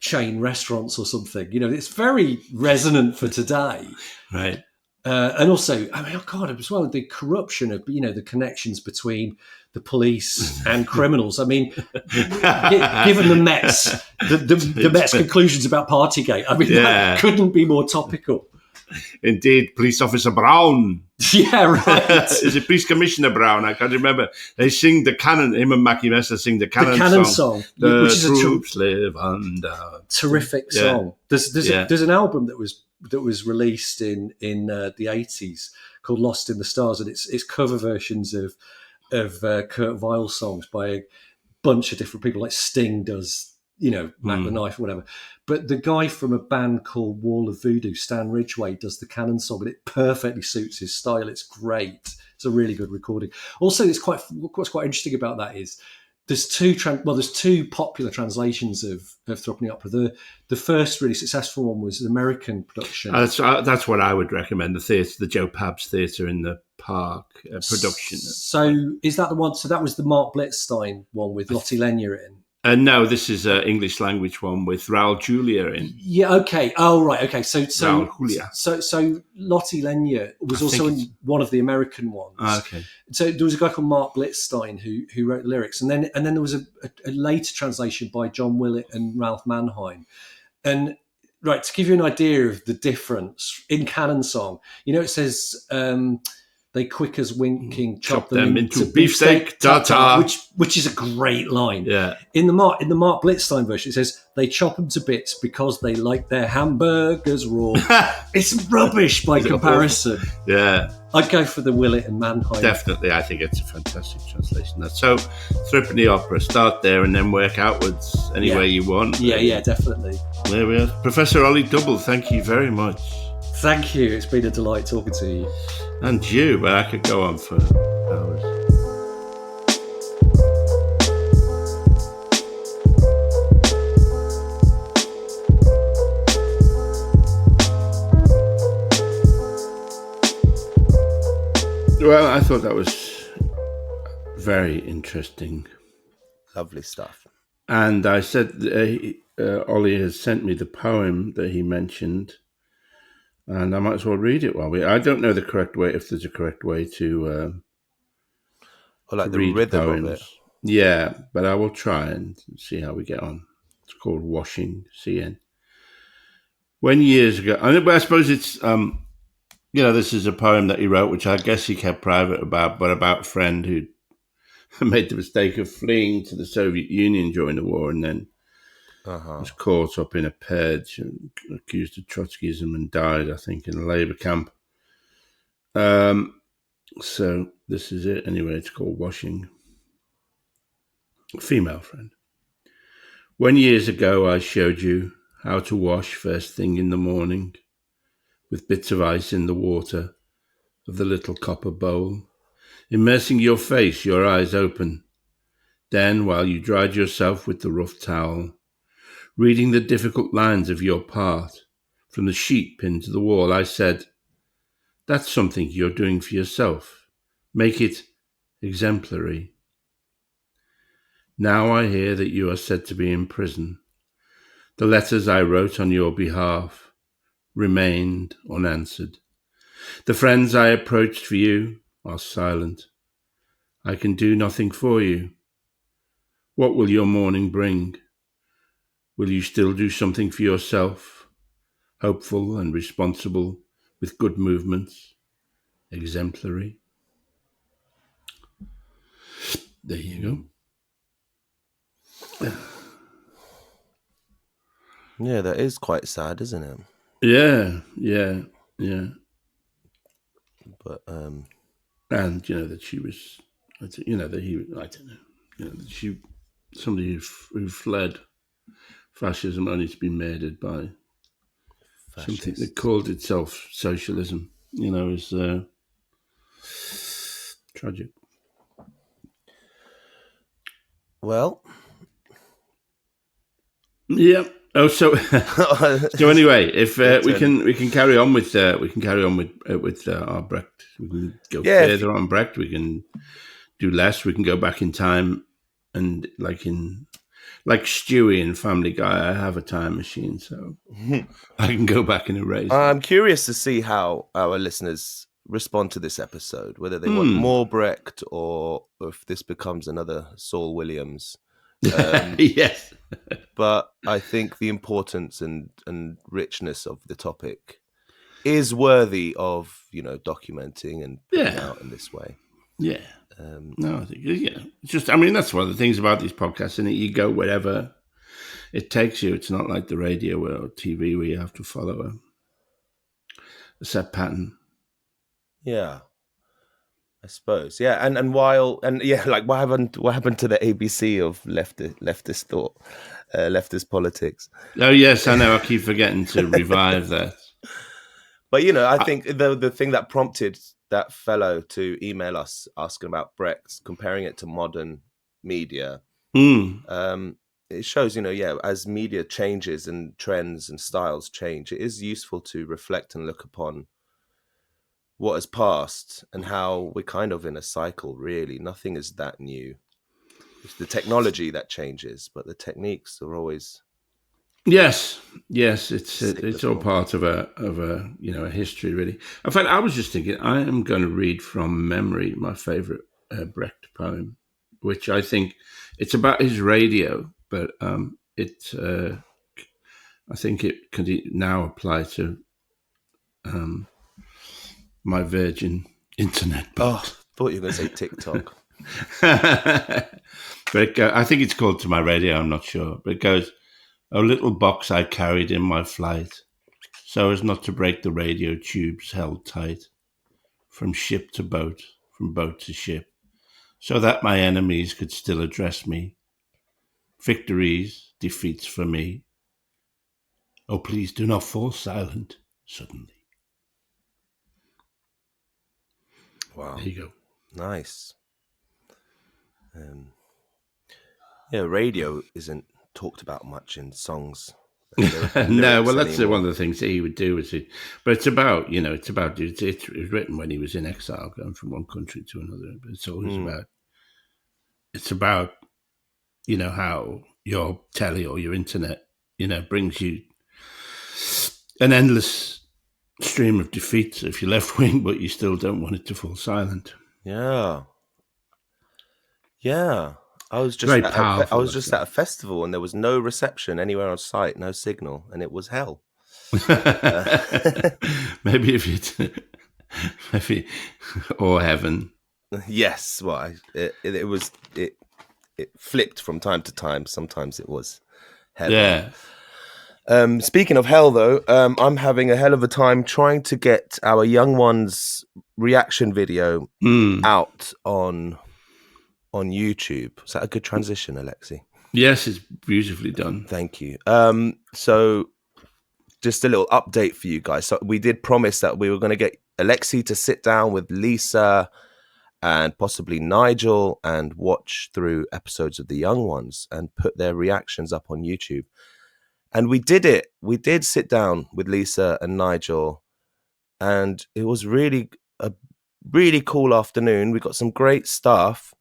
chain restaurants or something, it's very resonant for today. Right. And also, I mean, as well, the corruption of, the connections between the police and criminals. I mean, given the Mets, the Mets conclusions about Partygate, I mean, that couldn't be more topical. Indeed, Police Officer Brown. Yeah, right. Is it Police Commissioner Brown? I can't remember. They sing the canon. Him and Mackie Messer sing the canon song. The which is troops live under. Terrific song. There's an album that was released in the 80s called Lost in the Stars, and it's cover versions of Kurt Weill songs by a bunch of different people, like Sting does, Mac the Knife or whatever. But the guy from a band called Wall of Voodoo, Stan Ridgway, does the canon song, and it perfectly suits his style. It's great. It's a really good recording. Also, what's quite interesting about that is there's two popular translations of Threepenny Opera. The first really successful one was an American production. That's what I would recommend. The Joe Pabst Theatre in the Park production. So is that the one? So that was the Mark Blitzstein one with Lottie Lenya in. No, this is an English language one with Raul Julia in. Yeah. Okay. Oh, right. Okay. So Raul Julia. So Lottie Lenya was also in one of the American ones. Okay. So there was a guy called Mark Blitzstein who wrote the lyrics, and then there was a later translation by John Willett and Ralph Mannheim. And right, to give you an idea of the difference in canon song, it says. They quick as winking chop them into beefsteak tartare, which is a great line. Yeah. In the Mark Blitzstein version, it says they chop them to bits because they like their hamburgers raw. It's rubbish by comparison. Yeah. I'd go for the Willett and Mannheim. Definitely, I think it's a fantastic translation. So, Threepenny Opera, start there and then work outwards any way you want. Yeah, definitely. There we are. Professor Ollie Double, thank you very much. Thank you. It's been a delight talking to you. And you, but I could go on for hours. Well, I thought that was very interesting. Lovely stuff. And I said, Ollie has sent me the poem that he mentioned. And I might as well read it I don't know the correct way, if there's a correct way to the rhythm poems. Of it. Yeah, but I will try and see how we get on. It's called Washing, CN. When years ago, I suppose it's, this is a poem that he wrote, which I guess he kept private about a friend who made the mistake of fleeing to the Soviet Union during the war and then was caught up in a purge and accused of Trotskyism and died, I think, in a labour camp. So this is it. Anyway, it's called Washing. Female friend. When years ago I showed you how to wash first thing in the morning with bits of ice in the water of the little copper bowl, immersing your face, your eyes open. Then, while you dried yourself with the rough towel, reading the difficult lines of your part from the sheet pinned to the wall, I said, that's something you're doing for yourself. Make it exemplary. Now I hear that you are said to be in prison. The letters I wrote on your behalf remained unanswered. The friends I approached for you are silent. I can do nothing for you. What will your morning bring? Will you still do something for yourself, hopeful and responsible, with good movements, exemplary? There you go. Yeah, that is quite sad, isn't it? Yeah. But and that she was, that he, I don't know, that she, somebody who fled fascism only to be murdered by something that called itself socialism, is tragic. Well, yeah. Oh, so anyway, if we can carry on with our Brecht. We can go further on Brecht. We can do less. We can go back in time, and like Stewie in Family Guy, I have a time machine, so I can go back and erase. I'm curious to see how our listeners respond to this episode, whether they want more Brecht or if this becomes another Saul Williams. Yes. But I think the importance and richness of the topic is worthy of, documenting and putting out in this way. Yeah. No, I think, just, I mean, that's one of the things about these podcasts, and you go wherever it takes you. It's not like the radio or TV where you have to follow a set pattern. Yeah. I suppose, yeah, and like what happened to the ABC of leftist thought, leftist politics? Oh yes, I know. I keep forgetting to revive that. But I think the thing that prompted that fellow to email us asking about Brecht, comparing it to modern media, it shows, as media changes and trends and styles change, it is useful to reflect and look upon what has passed and how we're kind of in a cycle, really. Nothing is that new. It's the technology that changes, but the techniques are always... Yes, it's all part of a history, really. In fact, I was just thinking, I am going to read from memory my favorite Brecht poem, which I think it's about his radio, but I think it can now apply to my virgin internet. I thought you were going to say TikTok. But I think it's called To My Radio. I'm not sure, but it goes. A little box I carried in my flight, so as not to break the radio tubes held tight, from ship to boat, from boat to ship, so that my enemies could still address me. Victories, defeats for me. Oh, please do not fall silent suddenly. Wow. There you go. Nice. Radio isn't talked about much in songs. No, well, that's one of the things that he would do. But it's about, it's written when he was in exile, going from one country to another. But it's always about, how your telly or your internet, brings you an endless stream of defeats if you're left wing, but you still don't want it to fall silent. Yeah. I was just at a festival and there was no reception anywhere on site, no signal, and it was hell. Maybe or heaven. Yes, well, it flipped from time to time. Sometimes it was hell. Yeah. Speaking of hell, though, I'm having a hell of a time trying to get our young ones' reaction video out on YouTube. Is that a good transition, Alexi? Yes, it's beautifully done. Thank you. So just a little update for you guys. So we did promise that we were going to get Alexi to sit down with Lisa and possibly Nigel and watch through episodes of The Young Ones and put their reactions up on YouTube. And we did it. We did sit down with Lisa and Nigel, and it was really a really cool afternoon. We got some great stuff.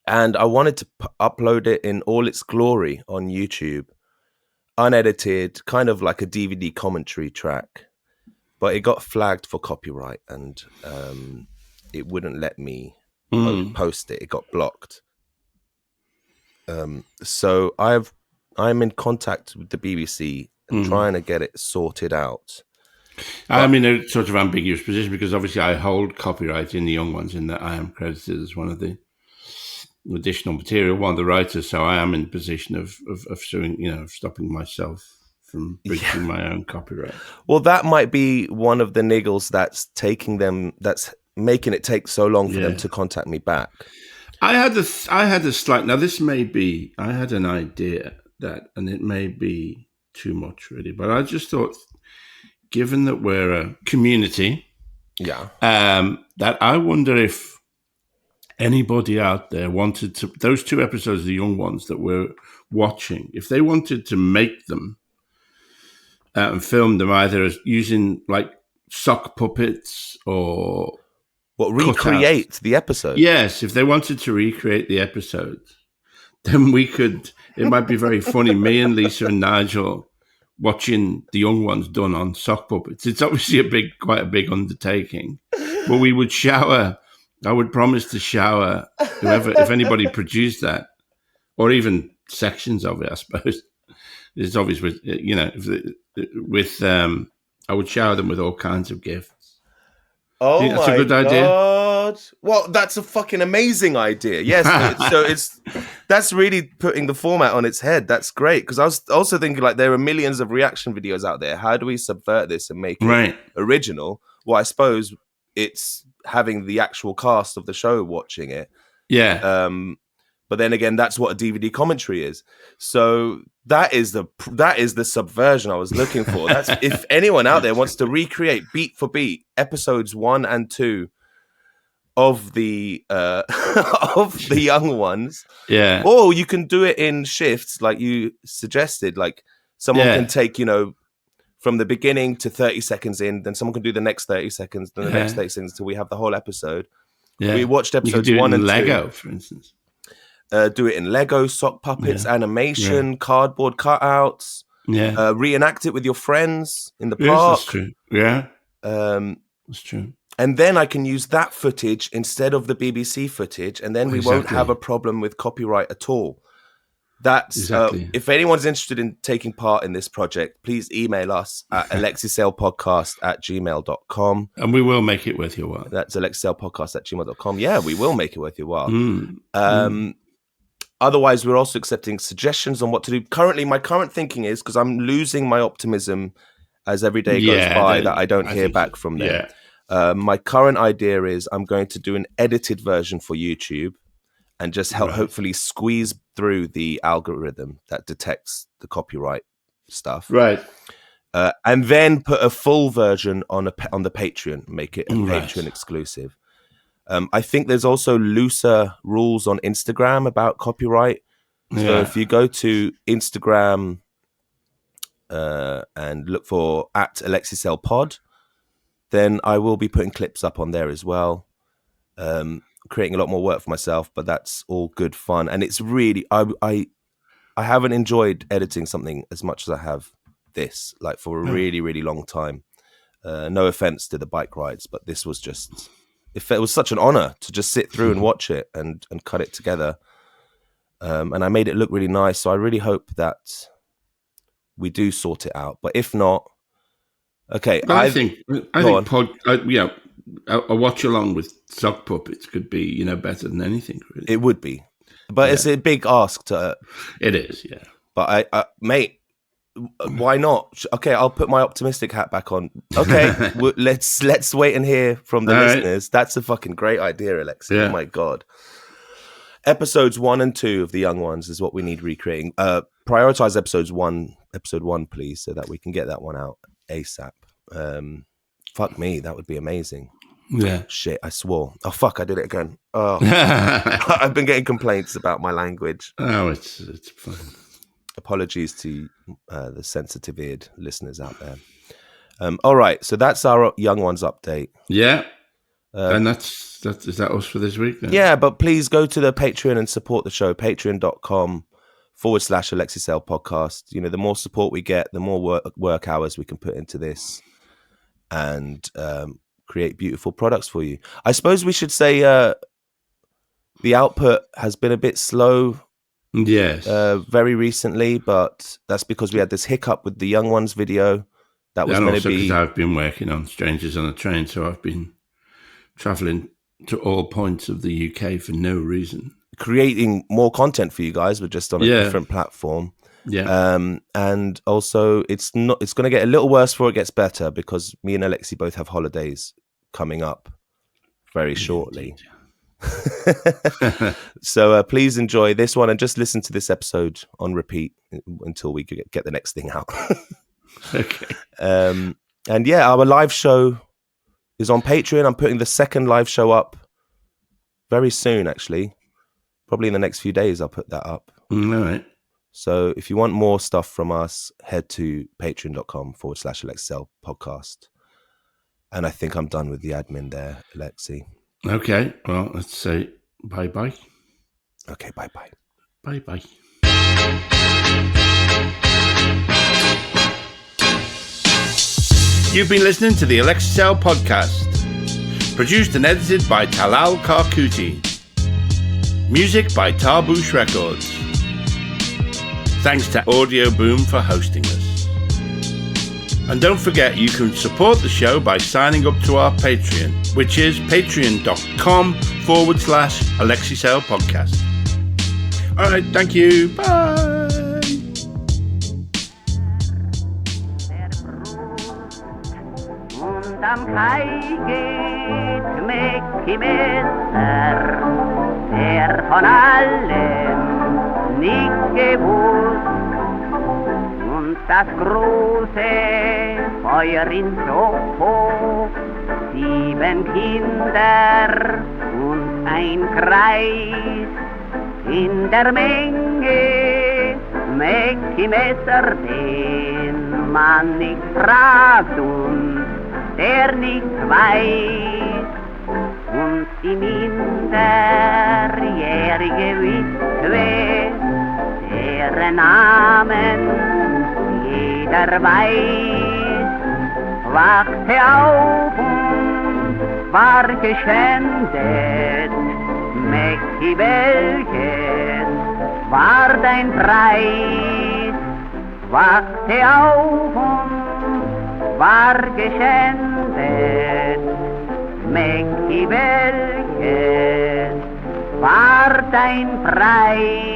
And I wanted to upload it in all its glory on YouTube, unedited, kind of like a DVD commentary track. But it got flagged for copyright, and it wouldn't let me post it. It got blocked. So I'm in contact with the BBC and trying to get it sorted out. I'm in a sort of ambiguous position because obviously I hold copyright in The Young Ones in that I am credited as one of the additional material, one of the writers, so I am in a position of suing, of stopping myself from breaching my own copyright. Well, that might be one of the niggles that's making it take so long for them to contact me back. I had a slight, now this may be, I had an idea that, and it may be too much really, but I just thought, given that we're a community, that I wonder if anybody out there wanted to, those 2 episodes of The Young Ones that we're watching, if they wanted to make them and film them either as using like sock puppets or recreate the episode. Yes, if they wanted to recreate the episode, then we could. It might be very funny. Me and Lisa and Nigel watching The Young Ones done on sock puppets. It's obviously quite a big undertaking, but we would shower. I would promise to shower whoever, if anybody produced that, or even sections of it. I suppose it's obvious with I would shower them with all kinds of gifts. Oh my that's a good idea? God! Well, that's a fucking amazing idea. Yes, that's really putting the format on its head. That's great, because I was also thinking like there are millions of reaction videos out there. How do we subvert this and make it original? Well, I suppose it's having the actual cast of the show watching it. Yeah. But then again, that's what a DVD commentary is. So that is the subversion I was looking for. That's if anyone out there wants to recreate beat for beat episodes 1 and 2 of the of the Young Ones. Yeah. Or you can do it in shifts like you suggested. Like someone can take, from the beginning to 30 seconds in, then someone can do the next 30 seconds, then the next 30 seconds until we have the whole episode. Yeah. We watched episodes 1 and 2. Lego, for instance. Do it in Lego, sock puppets, animation, cardboard cutouts. Yeah. Reenact it with your friends in the park. Yes, that's true. Yeah. That's true. And then I can use that footage instead of the BBC footage, and then we won't have a problem with copyright at all. That's if anyone's interested in taking part in this project, please email us at alexisalepodcast@gmail.com. And we will make it worth your while. That's alexisalepodcast@gmail.com. Yeah, we will make it worth your while. Otherwise, we're also accepting suggestions on what to do. Currently, my current thinking is, because I'm losing my optimism as every day goes by, that I don't hear back from them. My current idea is I'm going to do an edited version for YouTube and just hopefully squeeze through the algorithm that detects the copyright stuff. Right. And then put a full version on the Patreon, make it a Patreon exclusive. I think there's also looser rules on Instagram about copyright. So if you go to Instagram and look for @AlexiselPod, then I will be putting clips up on there as well. Creating a lot more work for myself, but that's all good fun. And it's really, I haven't enjoyed editing something as much as I have this, like for a really, really long time. No offense to the bike rides, but this was just, it was such an honor to just sit through and watch it and cut it together. And I made it look really nice. So I really hope that we do sort it out. But if not, okay. I think a watch along with sock puppets could be, better than anything. Really. It would be, but it's a big ask to. It is, yeah. But mate, why not? Okay, I'll put my optimistic hat back on. Okay, let's wait and hear from the listeners. Right. That's a fucking great idea, Alexa. Yeah. Oh my god. Episodes 1 and 2 of The Young Ones is what we need recreating. Prioritize episode 1, please, so that we can get that one out ASAP. Fuck me, that would be amazing. Yeah. Shit, I swore. Oh fuck, I did it again. Oh, I've been getting complaints about my language. Oh, it's fine. Apologies to the sensitive-eared listeners out there. All right, so that's our Young Ones update. Yeah. And is that us for this week then? Yeah, but please go to the Patreon and support the show, patreon.com/Alexisale podcast. The more support we get, the more work hours we can put into this and create beautiful products for you. I suppose we should say the output has been a bit slow. Yes. Very recently, but that's because we had this hiccup with the Young Ones video. That was going to be. Because I've been working on Strangers on a Train, so I've been traveling to all points of the UK for no reason. Creating more content for you guys, but just on a different platform. Yeah. And also it's going to get a little worse before it gets better, because me and Alexi both have holidays coming up very shortly. So please enjoy this one and just listen to this episode on repeat until we get the next thing out. Okay. And our live show is on Patreon. I'm putting the second live show up very soon, actually. Probably in the next few days, I'll put that up. All right. So if you want more stuff from us, head to patreon.com/Alexi podcast. And I think I'm done with the admin there, Alexi. Okay. Well, let's say bye-bye. Okay, bye-bye. Bye-bye. You've been listening to the Alexi podcast. Produced and edited by Talal Karkuti. Music by Tarbush Records. Thanks to Audio Boom for hosting us. And don't forget, you can support the show by signing up to our Patreon, which is patreon.com/Alexi Sale Podcast. All right, thank you. Bye. Am Kai geht Mäcki Messer, der von allem nicht gewusst. Und das große Feuer in Soho, 7 Kinder und ein Kreis. In der Menge Mäcki Messer, den man nicht fragt und der nichts weiß, und die minderjährige Witwe, deren Namen jeder weiß, wachte auf und war geschändet. Mäcki, welches war dein Preis? Wachte auf und war geschändet. Mäcki, welches war dein Preis?